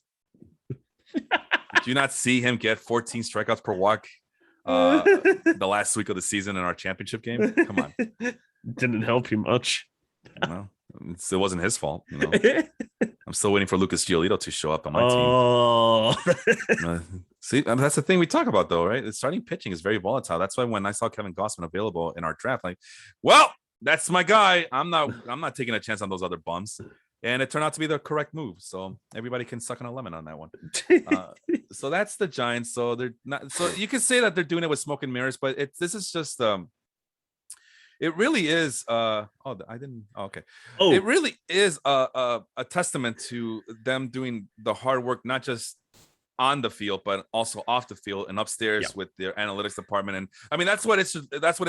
Did you not see him get 14 strikeouts per walk the last week of the season in our championship game? Come on. Didn't help you much. No, it wasn't his fault. I'm still waiting for Lucas Giolito to show up on my team. See, that's the thing we talk about, though, right? The starting pitching is very volatile. That's why when I saw Kevin Gausman available in our draft, that's my guy. I'm not taking a chance on those other bums. And it turned out to be the correct move. So everybody can suck on a lemon on that one. So that's the Giants. So they're not. So you can say that they're doing it with smoke and mirrors, but this is just. It really is. Okay. Oh, it really is a testament to them doing the hard work, not just on the field, but also off the field and upstairs with their analytics department. And I mean, that's what it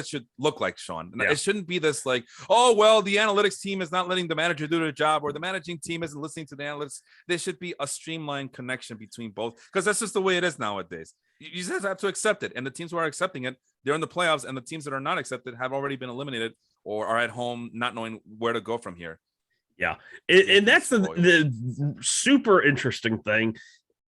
should look like, Sean. It shouldn't be this like, oh, well, the analytics team is not letting the manager do their job, or the managing team isn't listening to the analysts. There should be a streamlined connection between both, because that's just the way it is nowadays. You just have to accept it. And the teams who are accepting it, they're in the playoffs, and the teams that are not accepted have already been eliminated or are at home not knowing where to go from here. Yeah. And that's the super interesting thing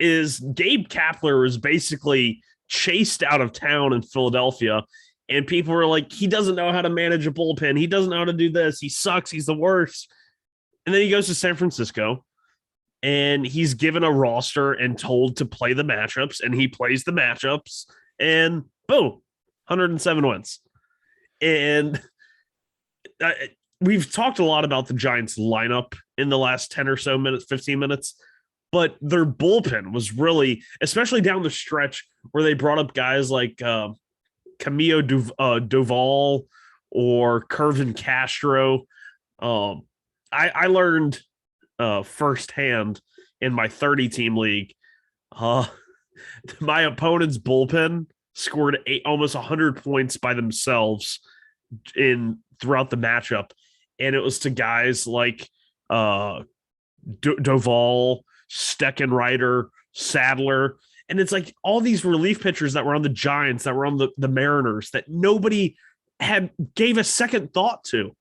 is Gabe Kapler was basically chased out of town in Philadelphia, and people were like, he doesn't know how to manage a bullpen. He doesn't know how to do this. He sucks. He's the worst. And then he goes to San Francisco, and he's given a roster and told to play the matchups, and he plays the matchups, and boom, 107 wins. And we've talked a lot about the Giants lineup in the last 10 or so minutes, 15 minutes, but their bullpen was really, especially down the stretch where they brought up guys like Camilo Doval or Kervin Castro. I learned firsthand in my 30-team league, my opponent's bullpen scored almost 100 points by themselves throughout the matchup, and it was to guys like Doval, Steckenrider, Sadler, and it's like all these relief pitchers that were on the Giants, that were on the Mariners, that nobody gave a second thought to,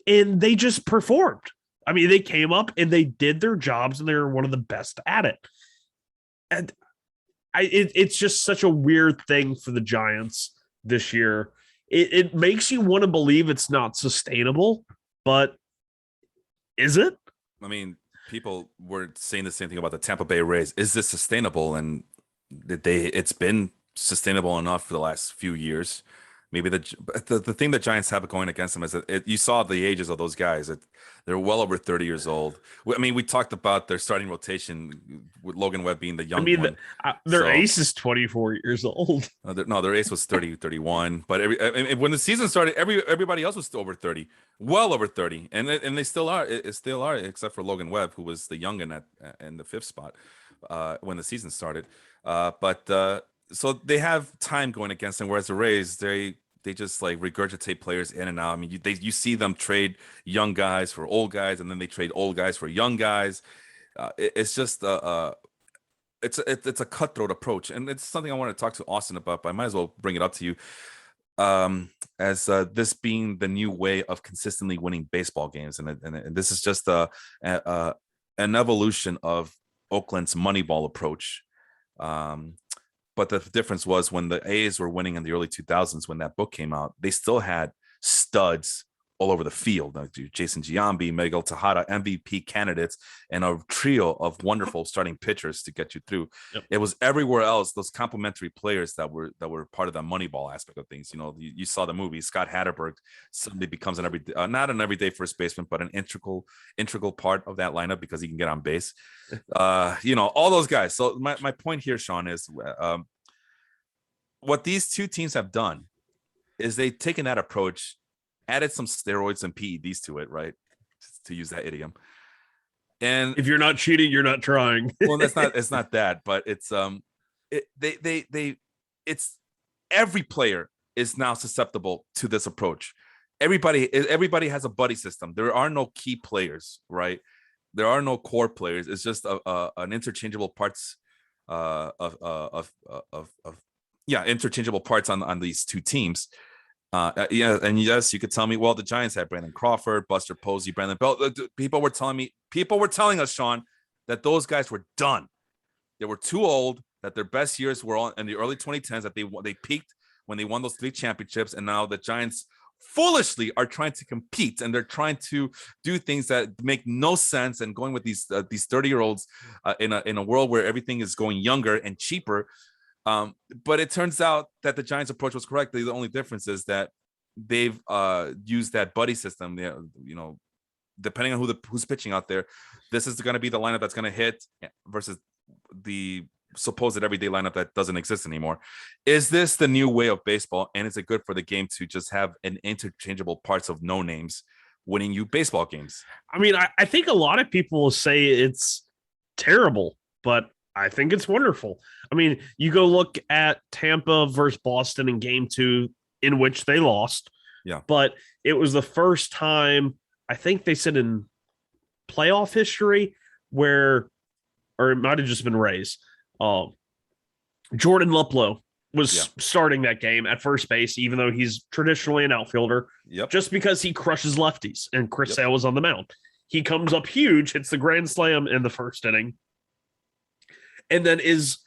and they just performed. I mean, they came up and they did their jobs, and they were one of the best at it. And it's just such a weird thing for the Giants this year. It makes you want to believe it's not sustainable, but is it? I mean, people were saying the same thing about the Tampa Bay Rays. Is this sustainable? And it's been sustainable enough for the last few years. Maybe the thing that Giants have going against them is that you saw the ages of those guys. They're well over 30 years old. I mean, we talked about their starting rotation with Logan Webb being the young one. Their ace is 24 years old. Their ace was 30, 31. But when the season started, everybody else was still over 30, well over 30, and they still are. It still are, except for Logan Webb, who was the youngin in the 5th spot when the season started. So they have time going against them, whereas the Rays, they just like regurgitate players in and out. I mean, you see them trade young guys for old guys, and then they trade old guys for young guys. It's just it's a cutthroat approach, and it's something I want to talk to Austin about. But I might as well bring it up to you, as this being the new way of consistently winning baseball games, and this is just an evolution of Oakland's Moneyball approach. But the difference was when the A's were winning in the early 2000s, when that book came out, they still had studs all over the field. Like Jason Giambi, Miguel Tejada, MVP candidates, and a trio of wonderful starting pitchers to get you through. Yep. It was everywhere else, those complementary players that were part of the Moneyball aspect of things. You saw the movie. Scott Hatterberg suddenly becomes not an everyday first baseman, but an integral part of that lineup because he can get on base. All those guys. So my point here, Sean, is what these two teams have done is they've taken that approach, added some steroids and PEDs to it, right? To use that idiom. And if you're not cheating, you're not trying. well, it's not that, but it's it's every player is now susceptible to this approach. Everybody has a buddy system. There are no key players, right? There are no core players. It's just an interchangeable parts interchangeable parts on these two teams. And yes, you could tell me, well, the Giants had Brandon Crawford, Buster Posey, Brandon Belt. People were telling us, Sean, that those guys were done. They were too old, that their best years were in the early 2010s, that they peaked when they won those 3 championships. And now the Giants foolishly are trying to compete, and they're trying to do things that make no sense, and going with these 30-year-olds in a world where everything is going younger and cheaper. But it turns out that the Giants' approach was correct. The only difference is that they've used that buddy system. Depending on who's pitching out there, this is going to be the lineup that's going to hit versus the supposed everyday lineup that doesn't exist anymore. Is this the new way of baseball? And is it good for the game to just have an interchangeable parts of no names winning you baseball games? I mean, I think a lot of people will say it's terrible, but I think it's wonderful. I mean, you go look at Tampa versus Boston in game 2, in which they lost. Yeah. But it was the first time, I think they said in playoff history or it might have just been Rays. Jordan Luplow was starting that game at first base, even though he's traditionally an outfielder. Yep. Just because he crushes lefties, and Chris Sale was on the mound. He comes up huge, hits the grand slam in the first inning, and then is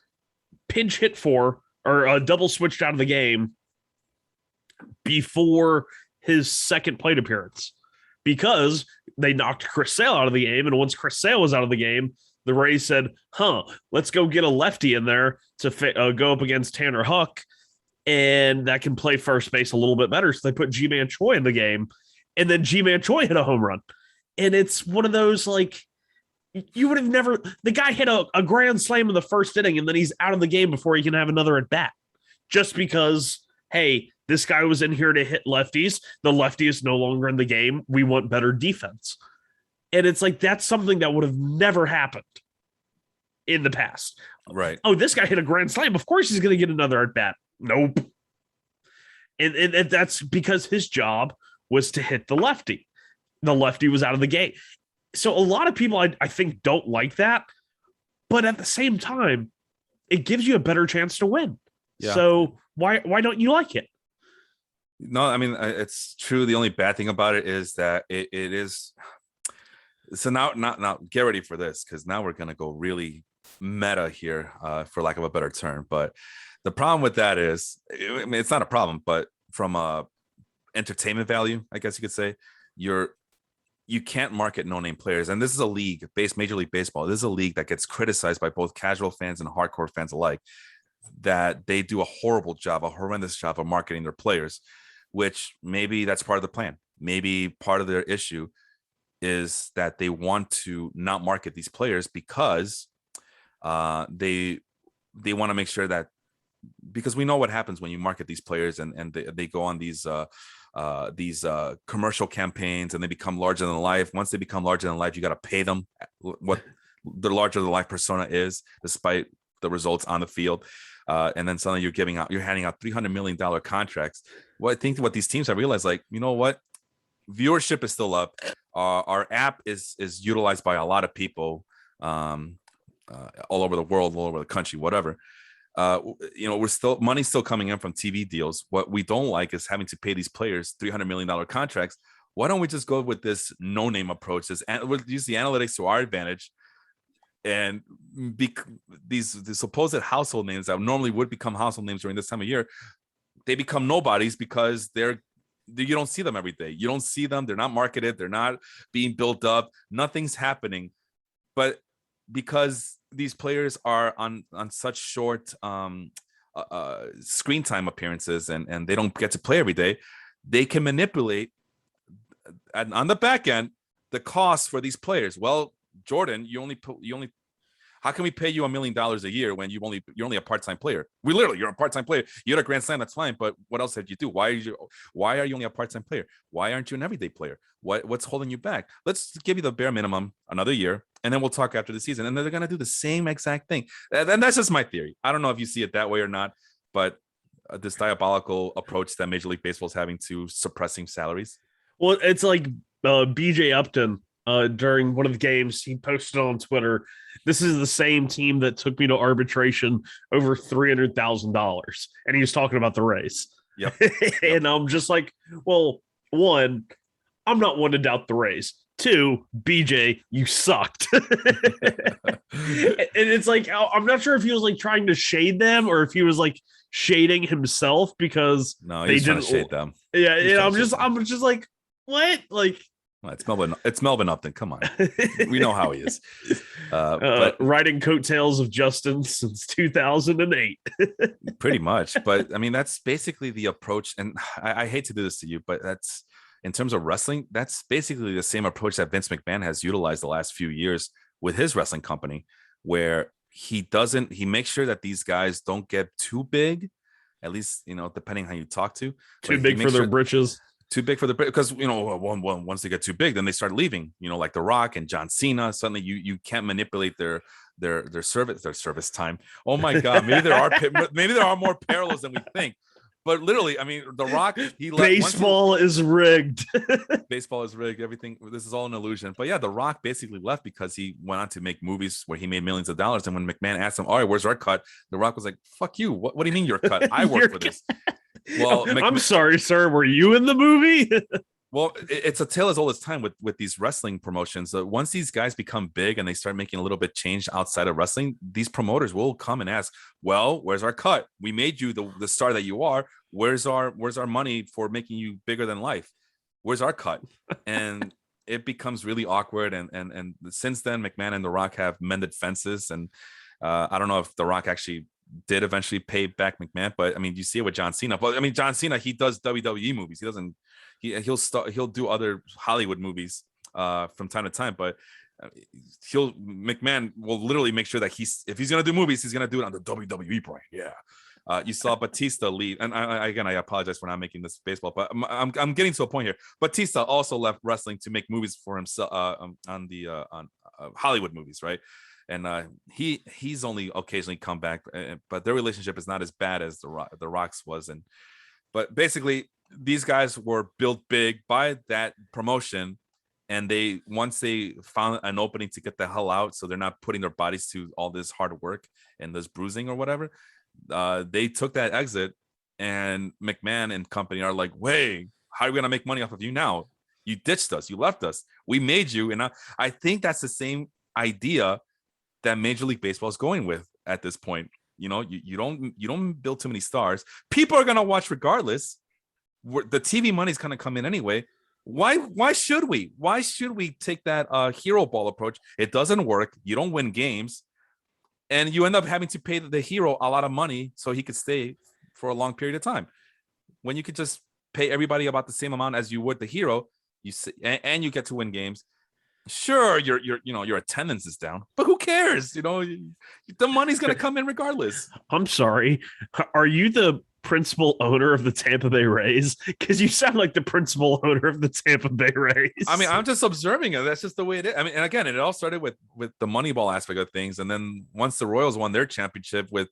pinch hit for or double switched out of the game before his second plate appearance, because they knocked Chris Sale out of the game. And once Chris Sale was out of the game, the Rays said, let's go get a lefty in there to go up against Tanner Huck, and that can play first base a little bit better. So they put G-Man Choi in the game, and then G-Man Choi hit a home run. And it's one of those, like, you would have never – the guy hit a grand slam in the first inning, and then he's out of the game before he can have another at-bat. Just because, hey, this guy was in here to hit lefties. The lefty is no longer in the game. We want better defense. And it's like, that's something that would have never happened in the past. Right. Oh, this guy hit a grand slam. Of course he's going to get another at bat. Nope. And that's because his job was to hit the lefty. The lefty was out of the game. So a lot of people, I think, don't like that. But at the same time, it gives you a better chance to win. Yeah. So why don't you like it? No, I mean, it's true. The only bad thing about it is that it is. So now get ready for this, because now we're going to go really meta here, for lack of a better term. But the problem with that is, I mean, it's not a problem, but from a entertainment value, I guess you could say, you can't market no-name players. And this is a league based Major League Baseball. This is a league that gets criticized by both casual fans and hardcore fans alike, that they do a horrendous job of marketing their players, which maybe that's part of the plan. Maybe part of their issue is that they want to not market these players because they want to make sure that, because we know what happens when you market these players and they go on these commercial campaigns and they become larger than life. Once they become larger than life, you got to pay them what the larger than life persona is, despite the results on the field. And then suddenly you're handing out $300 million contracts. Well, I think what these teams have realized, like, you know what? Viewership is still up. Our app is utilized by a lot of people all over the world, all over the country, whatever. Money's still coming in from TV deals. What we don't like is having to pay these players $300 million contracts. Why don't we just go with this no-name approach? We'll use the analytics to our advantage, and these supposed household names that normally would become household names during this time of year, they become nobodies because you don't see them every day. You don't see them. They're not marketed. They're not being built up. Nothing's happening. But because these players are on such short screen time appearances and they don't get to play every day, they can manipulate on the back end the costs for these players. Well, Jordan, you only How can we pay you $1 million a year when you're only a part-time player? You're a part-time player. You had a grand slam, that's fine, but what else did you do? Why are you only a part-time player? Why aren't you an everyday player? What's holding you back? Let's give you the bare minimum, another year, and then we'll talk after the season. And they're going to do the same exact thing. And that's just my theory. I don't know if you see it that way or not, but this diabolical approach that Major League Baseball is having to suppressing salaries. Well, it's like BJ Upton during one of the games, he posted on Twitter, "This is the same team that took me to arbitration over $300,000." And he was talking about the Rays. Yep. And I'm just like, well, one, I'm not one to doubt the Rays. Two, BJ, you sucked. And it's like, I'm not sure if he was like trying to shade them or if he was like shading himself because they didn't shade them. Yeah, and I'm just like, what? Like, well, it's Melvin Upton. Come on, we know how he is. But riding coattails of Justin since 2008. Pretty much. But I mean, that's basically the approach. And I hate to do this to you, but that's in terms of wrestling. That's basically the same approach that Vince McMahon has utilized the last few years with his wrestling company, where he makes sure that these guys don't get too big, at least, depending how you talk to. Too big for their britches. Too big for the, because once they get too big, then they start leaving. Like The Rock and John Cena. Suddenly, you can't manipulate their service time. Oh my God, maybe there are more parallels than we think. But literally, I mean, The Rock, baseball is rigged. Baseball is rigged. Everything. This is all an illusion. But yeah, The Rock basically left because he went on to make movies where he made millions of dollars. And when McMahon asked him, "All right, where's our cut?" The Rock was like, "Fuck you. What do you mean your cut? I work for this." Well, I'm sorry, sir. Were you in the movie? Well, it's a tale as old as time with these wrestling promotions. Once these guys become big and they start making a little bit change outside of wrestling, these promoters will come and ask, "Well, where's our cut? We made you the star that you are. Where's our money for making you bigger than life? Where's our cut?" And it becomes really awkward. And since then, McMahon and The Rock have mended fences. And I don't know if The Rock actually did eventually pay back McMahon, but I mean, you see it with John Cena. But I mean, John Cena, he does WWE movies. He doesn't. He'll do other Hollywood movies from time to time, but McMahon will literally make sure that if he's gonna do movies, he's gonna do it on the WWE brand. Yeah. You saw Batista leave, and I apologize for not making this baseball, but I'm getting to a point here. Batista also left wrestling to make movies for himself on Hollywood movies, right? And he's only occasionally come back, but their relationship is not as bad as the Rock's was. But basically, these guys were built big by that promotion, and once they found an opening to get the hell out, so they're not putting their bodies to all this hard work and this bruising or whatever, they took that exit. And McMahon and company are like, "Wait, how are we gonna make money off of you now? You ditched us, you left us, we made you." And I think that's the same idea that Major League Baseball is going with at this point. You don't build too many stars. People are gonna watch regardless. The TV money is gonna come in anyway. Why should we? Why should we take that hero ball approach? It doesn't work. You don't win games, and you end up having to pay the hero a lot of money so he could stay for a long period of time. When you could just pay everybody about the same amount as you would the hero, and you get to win games. Sure, your attendance is down, but who cares? The money's gonna come in regardless. I'm sorry. Are you the principal owner of the Tampa Bay Rays? Because you sound like the principal owner of the Tampa Bay Rays. I mean, I'm just observing it. That's just the way it is. I mean, and again, it all started with the Moneyball aspect of things, and then once the Royals won their championship with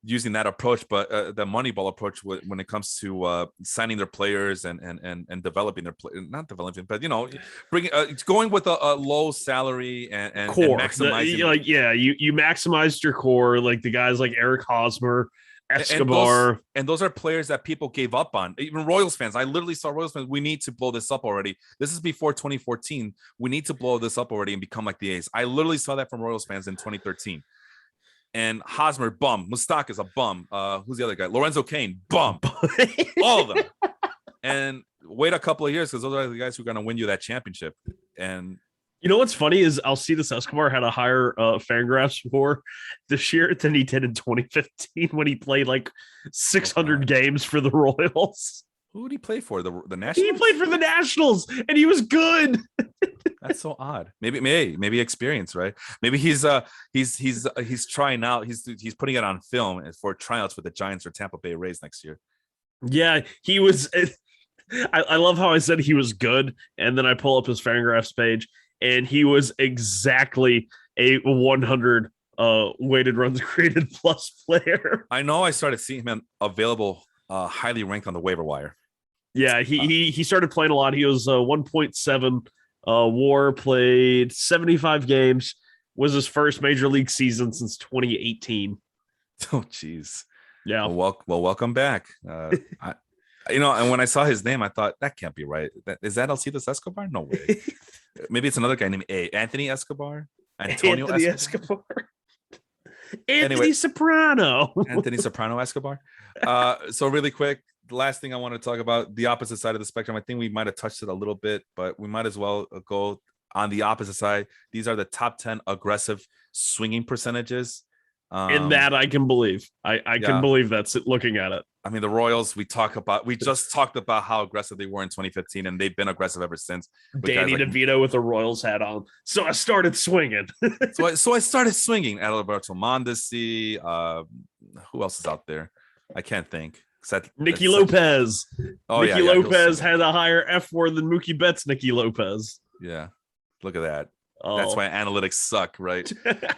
using that approach, but the Moneyball approach when it comes to signing their players and developing their not developing, but bringing going with a low salary and core. And maximizing. You maximized your core, like the guys like Eric Hosmer, Escobar, and those are players that people gave up on. Even Royals fans, I literally saw Royals fans. We need to blow this up already. This is before 2014. We need to blow this up already and become like the A's. I literally saw that from Royals fans in 2013. And Hosmer, bum. Moustakas, a bum. Who's the other guy? Lorenzo Cain, bum. All of them. And wait a couple of years because those are the guys who are going to win you that championship. And you know what's funny is Alcides Escobar had a higher Fangraphs score this year than he did in 2015 when he played like 600 games for the Royals. Who did he play for? The Nationals? He played for the Nationals, and he was good. That's so odd. Maybe experience, right? Maybe he's trying out. He's putting it on film for tryouts with the Giants or Tampa Bay Rays next year. Yeah, he was. I love how I said he was good, and then I pull up his Fangraphs page, and he was exactly a 100 weighted runs created plus player. I know. I started seeing him available, highly ranked on the waiver wire. Yeah, he started playing a lot. He was 1.7 WAR, played 75 games. Was his first major league season since 2018. Oh, geez. Yeah. Well, welcome back. And when I saw his name, I thought that can't be right. Is that Alcides Escobar? No way. Maybe it's another guy named Anthony Escobar. Antonio Escobar. Anthony Soprano. Anthony Soprano Escobar. So really quick, the last thing I want to talk about, the opposite side of the spectrum. I think we might have touched it a little bit, but we might as well go on the opposite side. These are the top 10 aggressive swinging percentages. In that I can believe. I can believe that's it, looking at it. I mean, the Royals, we just talked about how aggressive they were in 2015, and they've been aggressive ever since. Danny DeVito with the Royals hat on. So I started swinging. so I started swinging. Alberto Mondesi. Who else is out there? I can't think. Nicky Lopez. Nicky Lopez had a higher F word than Mookie Betts. Nicky Lopez. Yeah. Look at that. Oh. That's why analytics suck, right?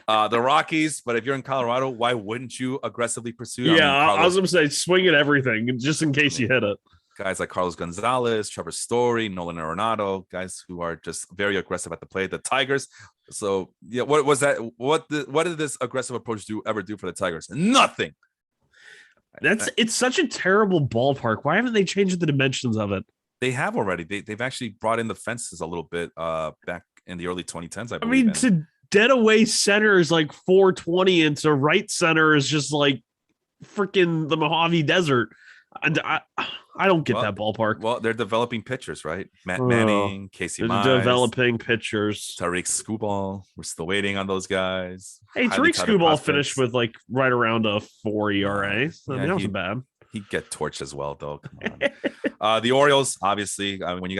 The Rockies, but if you're in Colorado, why wouldn't you aggressively pursue? Yeah, I was going to say swing at everything just in case you hit it. Guys like Carlos Gonzalez, Trevor Story, Nolan Arenado, guys who are just very aggressive at the plate. The Tigers. So yeah, what was that? What did this aggressive approach ever do for the Tigers? Nothing. It's such a terrible ballpark. Why haven't they changed the dimensions of it? They have already. They've actually brought in the fences a little bit back in the early 2010s, I believe. I mean, to dead away center is like 420, and to right center is just like freaking the Mojave Desert. And I don't get that ballpark. Well, they're developing pitchers, right? Matt Manning, Casey Mize, developing pitchers. Tarik Skubal. We're still waiting on those guys. Hey, Tarik Skubal finished with like right around a 4 ERA. So that wasn't bad. He'd get torched as well, though. Come on. The Orioles, obviously, when you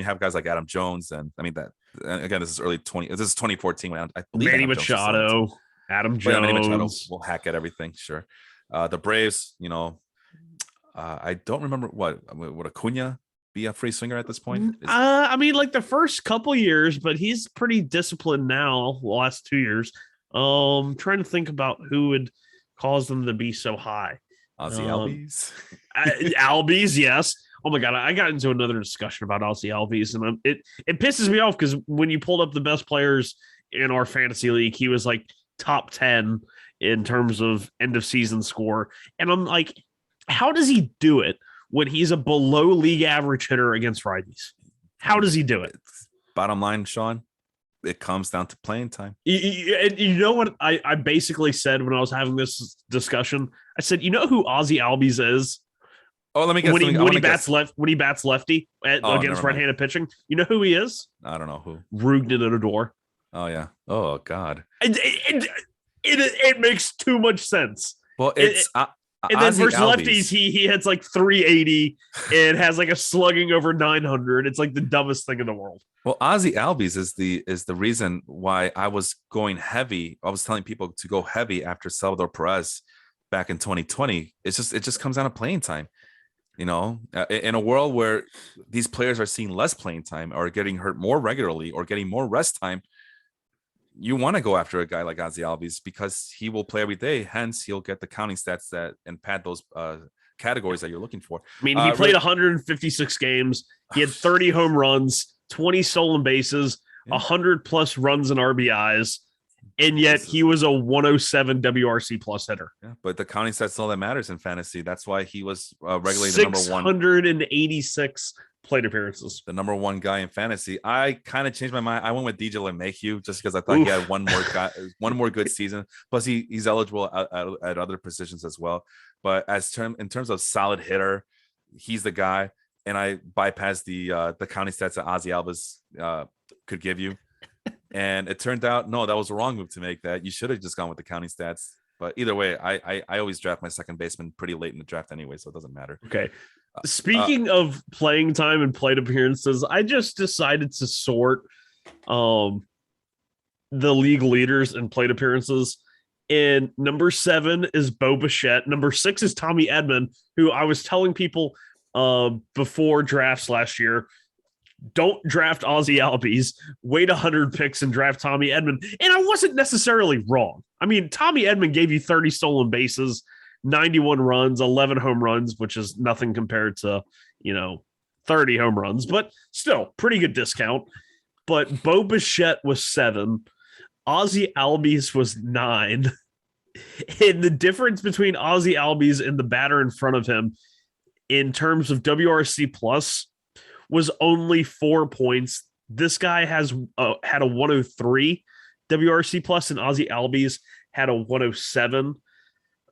have guys like Adam Jones, and I mean that again, this is early 20. This is 2014. I believe Manny Machado, Adam Jones. Manny Machado will hack at everything. Sure. The Braves, I don't remember would Acuna be a free swinger at this point? I mean, like the first couple years, but he's pretty disciplined now. The last 2 years, trying to think about who would cause them to be so high. Ozzy Albies. Albies, yes. Oh my god, I got into another discussion about Ozzy Albies, and it pisses me off because when you pulled up the best players in our fantasy league, he was like top 10 in terms of end of season score, and I'm like, how does he do it when he's a below league average hitter against righties? How does he do it? Bottom line, Sean, it comes down to playing time. You know what I basically said when I was having this discussion? I said, you know who Ozzy Albies is? Oh, let me guess. When he bats lefty against right-handed pitching, you know who he is? I don't know who. Rugden Odor. Oh yeah. Oh God. It makes too much sense. Well, it's and then versus lefties, he hits like 380 and has like a slugging over 900. It's like the dumbest thing in the world. Well, Ozzy Albies is the reason why I was going heavy. I was telling people to go heavy after Salvador Perez back in 2020. It just comes down to playing time. In a world where these players are seeing less playing time or getting hurt more regularly or getting more rest time, you want to go after a guy like Ozzy Albies because he will play every day. Hence, he'll get the counting stats and pad those categories that you're looking for. I mean, he played 156 games. He had 30 home runs, 20 stolen bases, 100 plus runs and RBIs. And yet he was a 107 WRC plus hitter. Yeah, but the counting stats is all that matters in fantasy. That's why he was regularly the number one. 686 plate appearances. The number one guy in fantasy. I kind of changed my mind. I went with DJ LeMahieu just because I thought he had one more good season. Plus he's eligible at other positions as well. But in terms of solid hitter, he's the guy. And I bypassed the counting stats that Ozzy Albies could give you. And it turned out, no, that was the wrong move to make. That you should have just gone with the counting stats. But either way, I always draft my second baseman pretty late in the draft anyway, so it doesn't matter. Okay. Speaking of playing time and plate appearances, I just decided to sort the league leaders in plate appearances. And number 7 is Bo Bichette. Number 6 is Tommy Edmond, who I was telling people before drafts last year, don't draft Ozzy Albies, wait 100 picks and draft Tommy Edmond. And I wasn't necessarily wrong. I mean, Tommy Edmond gave you 30 stolen bases, 91 runs, 11 home runs, which is nothing compared to, 30 home runs, but still pretty good discount. But Bo Bichette was 7. Ozzy Albies was 9. And the difference between Ozzy Albies and the batter in front of him in terms of WRC plus was only 4 points. This guy has had a 103 WRC plus, and Ozzy Albies had a 107.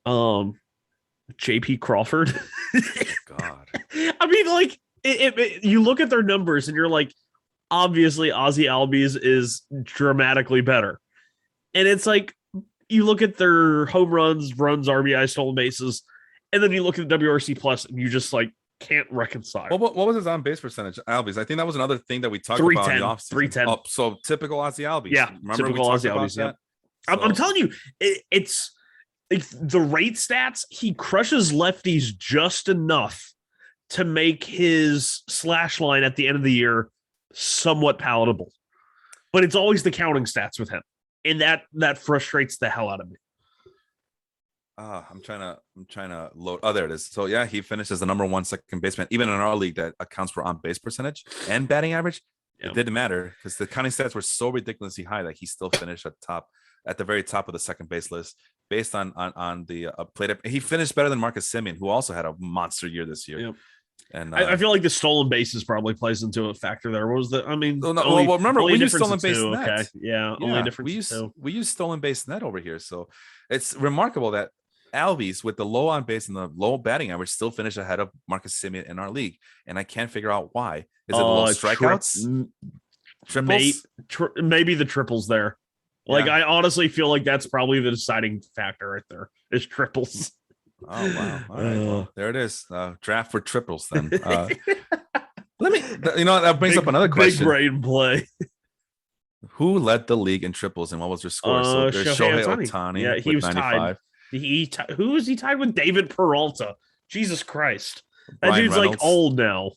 JP Crawford. God. I mean, like, you look at their numbers and you're like, obviously Ozzy Albies is dramatically better. And it's like, you look at their home runs, RBI, stolen bases, and then you look at the WRC plus and you just like can't reconcile. What was his on base percentage, Albies? I think that was another thing that we talked about in the offseason. 310. Oh, so typical Ozzy Albies. Yeah, remember typical Ozzy Albies. Yeah. So, I'm telling you, it's the rate stats. He crushes lefties just enough to make his slash line at the end of the year somewhat palatable, but it's always the counting stats with him, and that frustrates the hell out of me. I'm trying to load. Oh, there it is. So yeah, he finished as the number 1 second baseman, even in our league that accounts for on base percentage and batting average. Yeah. It didn't matter because the counting stats were so ridiculously high that he still finished at the very top of the second base list based on the plate. He finished better than Marcus Semien, who also had a monster year this year. Yep. And I feel like the stolen bases probably plays into a factor there. What was the? I mean, remember we use stolen base net. Okay. Yeah, only difference. We use stolen base net over here, so it's remarkable that Albies with the low on base and the low batting average still finished ahead of Marcus Semien in our league, and I can't figure out why. Is it the low strikeouts? Triples? Maybe the triples there. Like, I honestly feel like that's probably the deciding factor right there is triples. Oh, wow. All right. Well, there it is. Draft for triples then. Let me, that brings up another question. Big brain play. Who led the league in triples and what was their score? So there's Shohei Ohtani. Yeah, he was 95. Tied. Who is he tied with? David Peralta. Jesus Christ. That dude's Reynolds. Like old now.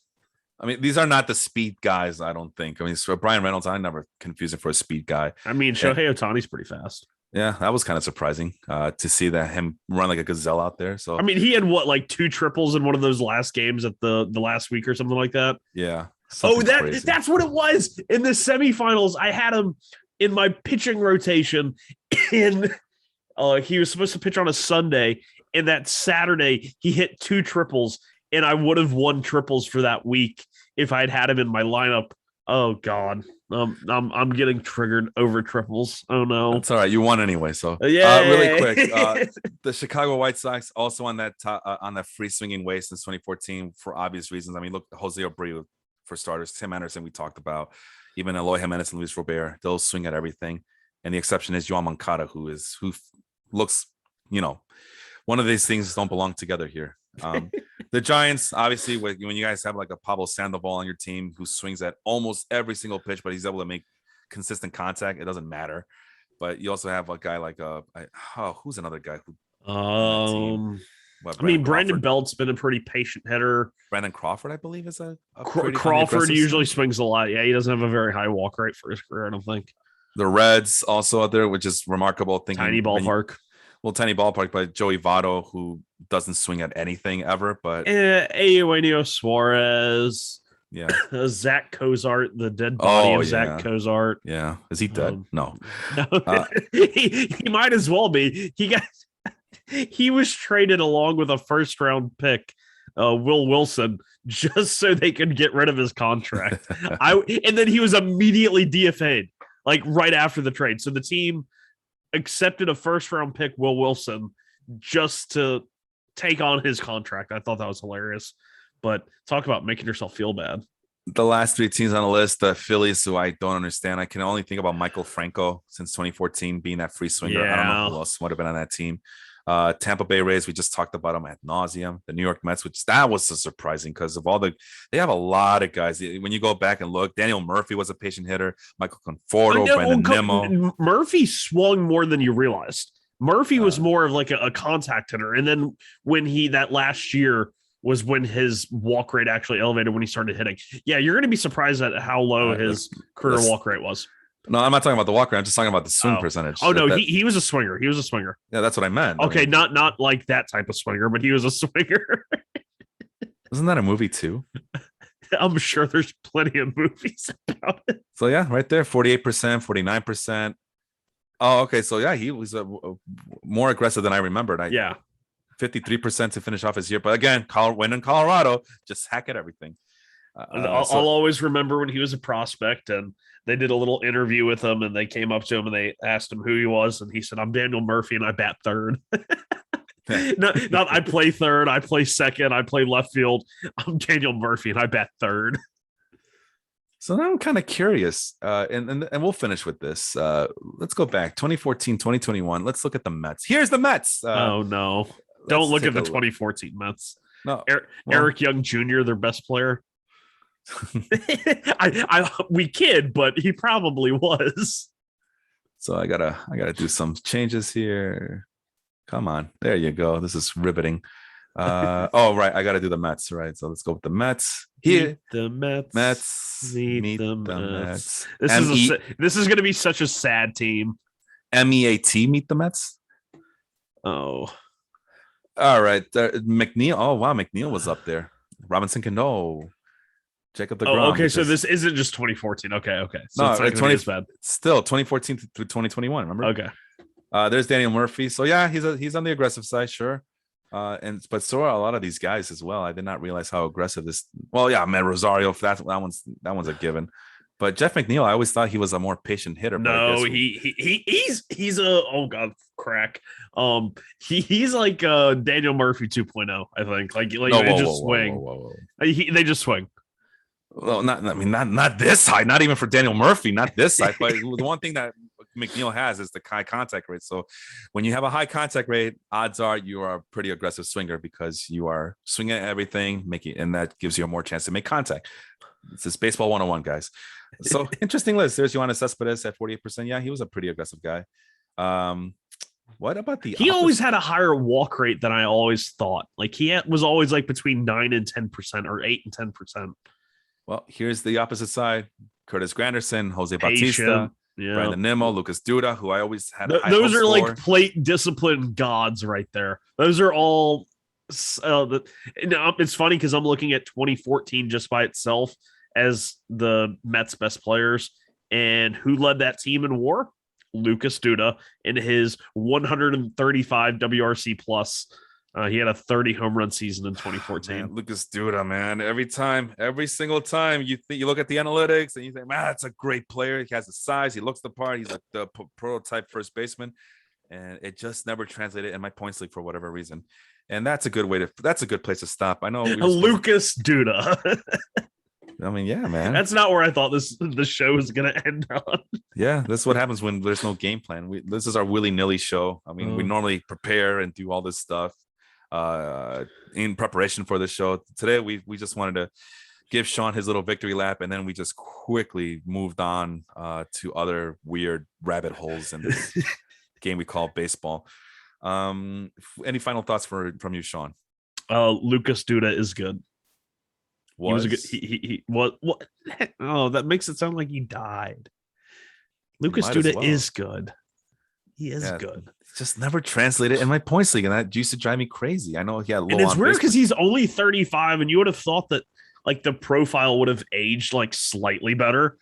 I mean, these are not the speed guys, I don't think. I mean, so Brian Reynolds, I never confuse him for a speed guy. I mean, Shohei Ohtani's pretty fast. Yeah, that was kind of surprising to see that him run like a gazelle out there. So I mean, he had like 2 triples in one of those last games at the last week or something like that. Yeah. That's what it was in the semifinals. I had him in my pitching rotation, and he was supposed to pitch on a Sunday, and that Saturday he hit 2 triples, and I would have won triples for that week if I'd had him in my lineup. Oh God. I'm getting triggered over triples. Oh no, that's all right. You won anyway. So really quick, the Chicago White Sox also on that on that free swinging way since 2014 for obvious reasons. I mean, look, Jose Abreu for starters, Tim Anderson we talked about, even Eloy Jimenez and Luis Robert. They'll swing at everything, and the exception is Yoan Moncada, who looks, one of these things don't belong together here. The Giants, obviously, when you guys have like a Pablo Sandoval on your team who swings at almost every single pitch, but he's able to make consistent contact, it doesn't matter. But you also have a guy like who's another guy who? Brandon Belt's been a pretty patient hitter. Brandon Crawford, I believe, is a Crawford usually swings a lot. Yeah, he doesn't have a very high walk rate for his career, I don't think. The Reds also out there, which is remarkable. Tiny ballpark. Tiny ballpark, but Joey Votto, who doesn't swing at anything ever, but Eugenio Suarez, yeah, Zach Cozart, the dead body of Zach Cozart. Yeah, is he dead? No. He might as well be. He was traded along with a first round pick, Will Wilson, just so they could get rid of his contract. And then he was immediately DFA'd, like right after the trade. So the team accepted a first round pick, Will Wilson, just to take on his contract. I thought that was hilarious. But talk about making yourself feel bad. The last 3 teams on the list, the Phillies, who I don't understand. I can only think about Michael Franco since 2014 being that free swinger. Yeah. I don't know who else would have been on that team. Tampa Bay Rays, we just talked about them ad nauseum. The New York Mets, which that was so surprising because of they have a lot of guys. When you go back and look, Daniel Murphy was a patient hitter. Michael Conforto, Brandon Nimmo. Murphy swung more than you realized. Murphy was more of like a contact hitter. And then when that last year was when his walk rate actually elevated when he started hitting. Yeah, you're going to be surprised at how low his career walk rate was. No, I'm not talking about the walk rate. I'm just talking about the swing percentage. Oh, no, he was a swinger. He was a swinger. Yeah, that's what I meant. Okay, not like that type of swinger, but he was a swinger. Isn't that a movie too? I'm sure there's plenty of movies about it. So yeah, right there, 48%, 49%. Oh, okay. So yeah, he was more aggressive than I remembered. 53% to finish off his year. But again, when in Colorado, just hack at everything. I'll always remember when he was a prospect and they did a little interview with him and they came up to him and they asked him who he was. And he said, I'm Daniel Murphy and I bat third. Not I play third, I play second, I play left field. I'm Daniel Murphy and I bat third. So now I'm kind of curious, and we'll finish with this. Let's go back 2014, 2021. Let's look at the Mets. Here's the Mets. Oh no! Don't look at the 2014 Mets. No, Eric Young Jr., their best player. We kid, but he probably was. So I gotta do some changes here. Come on, there you go. This is riveting. Right, I gotta do the Mets, right? So let's go with the Mets. Here, the Mets. Meet the Mets. This is gonna be such a sad team. MEAT, meet the Mets. Oh, all right. McNeil. Oh wow, McNeil was up there. Robinson Cano. Jacob DeGrom. Oh, okay. So this isn't just 2014. Okay. So no, it's not 20, as bad. Still 2014 through 2021. Remember? Okay. There's Daniel Murphy. So yeah, he's on the aggressive side, sure. But so are a lot of these guys as well. I did not realize how aggressive this. Well, yeah, man, Rosario. That one's a given. But Jeff McNeil, I always thought he was a more patient hitter. No, he's a crack. He's like Daniel Murphy 2.0. I think they just swing. They just swing. Well, not this high. Not even for Daniel Murphy. Not this high. But the one thing that McNeil has is the high contact rate. So when you have a high contact rate, odds are you are a pretty aggressive swinger because you are swinging at everything, and that gives you a more chance to make contact. It's this baseball 101, guys. So interesting list. There's Yoenis Cespedes at 48%. Yeah, he was a pretty aggressive guy. What about the? He always had a higher walk rate than I always thought. Like was always like between 9 and 10% or 8 and 10%. Well, here's the opposite side. Curtis Granderson, Jose Bautista, Brandon Nimmo, Lucas Duda, who I always had. Those are like plate discipline gods right there. Those are all. It's funny because I'm looking at 2014 just by itself as the Mets' best players, and who led that team in WAR? Lucas Duda in his 135 WRC plus. He had a 30 home run season in 2014. Man, Lucas Duda, man. Every single time you look at the analytics and you think, man, that's a great player. He has the size. He looks the part. He's like the prototype first baseman, and it just never translated in my points league for whatever reason. And that's a good place to stop. I know Lucas Duda. I mean, yeah, man. That's not where I thought the show was going to end on. Yeah, that's what happens when there's no game plan. This is our willy-nilly show. I mean, we normally prepare and do all this stuff in preparation for this show. Today, we just wanted to give Sean his little victory lap, and then we just quickly moved on to other weird rabbit holes in this game we call baseball. Any final thoughts from you, Sean? Lucas Duda is good. He was a good. He what? Oh, that makes it sound like he died. Lucas Duda is good. He is good. Just never translated in my points league, and that used to drive me crazy. I know he had low. And it's weird because he's only 35, and you would have thought that like the profile would have aged like slightly better.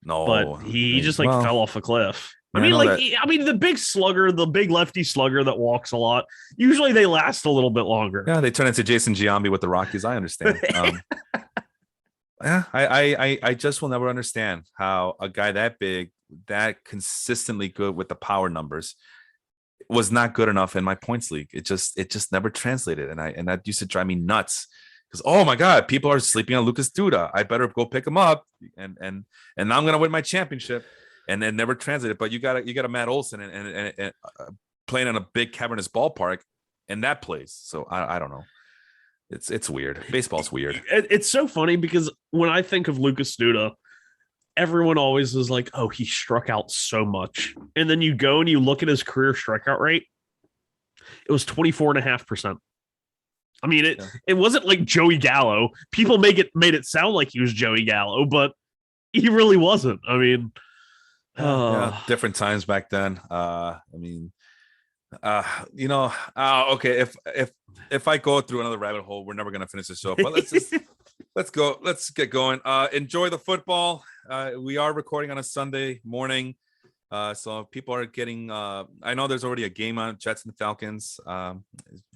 No, but he just fell off a cliff. I mean, the big slugger, the big lefty slugger that walks a lot, usually they last a little bit longer. Yeah, they turn into Jason Giambi with the Rockies. I understand. Yeah, I just will never understand how a guy that big, that consistently good with the power numbers was not good enough in my points league. It just never translated. And that used to drive me nuts. Because, oh my God, people are sleeping on Lucas Duda. I better go pick him up. And now I'm gonna win my championship. And then never translated. But you got a Matt Olson and playing in a big cavernous ballpark, and that plays. So I don't know. It's weird. Baseball's weird. It's so funny because when I think of Lucas Duda, everyone always is like, oh, he struck out so much. And then you go and you look at his career strikeout rate. It was 24.5%. I mean, it wasn't like Joey Gallo. People made it sound like he was Joey Gallo, but he really wasn't. I mean, different times back then. Okay. If I go through another rabbit hole, we're never gonna finish the show. But let's get going. Enjoy the football. We are recording on a Sunday morning, so people are getting. I know there's already a game on Jets and Falcons.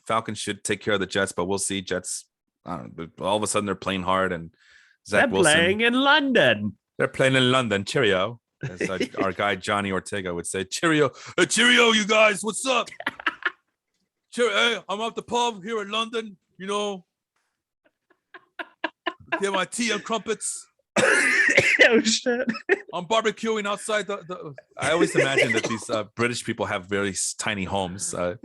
Falcons should take care of the Jets, but we'll see. Jets, all of a sudden they're playing hard, and Zach Wilson playing in London. They're playing in London. Cheerio. As our guy Johnny Ortega would say, cheerio. Cheerio, you guys. What's up? Hey, I'm at the pub here in London, get my tea and crumpets. Oh, shit. I'm barbecuing outside the I always imagine that these British people have very tiny homes in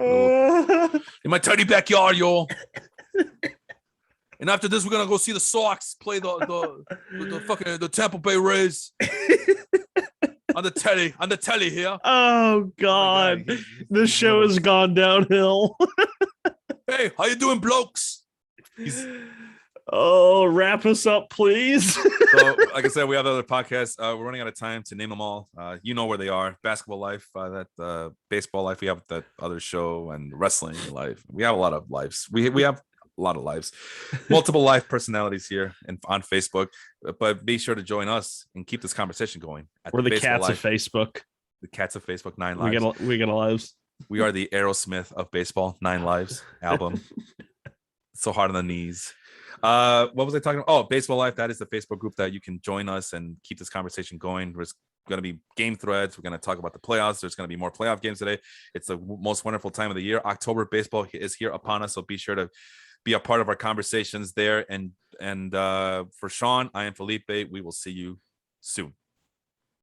my tiny backyard, yo. And after this, we're gonna go see the Sox play the Tampa Bay Rays on the telly here. Oh God, the show has gone downhill. Hey, how you doing, blokes? Wrap us up, please. So, like I said, we have other podcasts. We're running out of time to name them all. You know where they are: Basketball Life, that Baseball Life. We have that other show, and Wrestling Life. We have a lot of lives. We have a lot of lives, multiple life personalities here and on Facebook. But be sure to join us and keep this conversation going. We're the cats of Facebook. The cats of Facebook. 9 lives. We got lives. We are the Aerosmith of baseball. 9 lives album. So hard on the knees. What was I talking about? Oh, Baseball Life. That is the Facebook group that you can join us and keep this conversation going. There's going to be game threads. We're going to talk about the playoffs. There's going to be more playoff games today. It's the most wonderful time of the year. October baseball is here upon us. So be sure to be a part of our conversations there. And for Sean, I am Felipe. We will see you soon.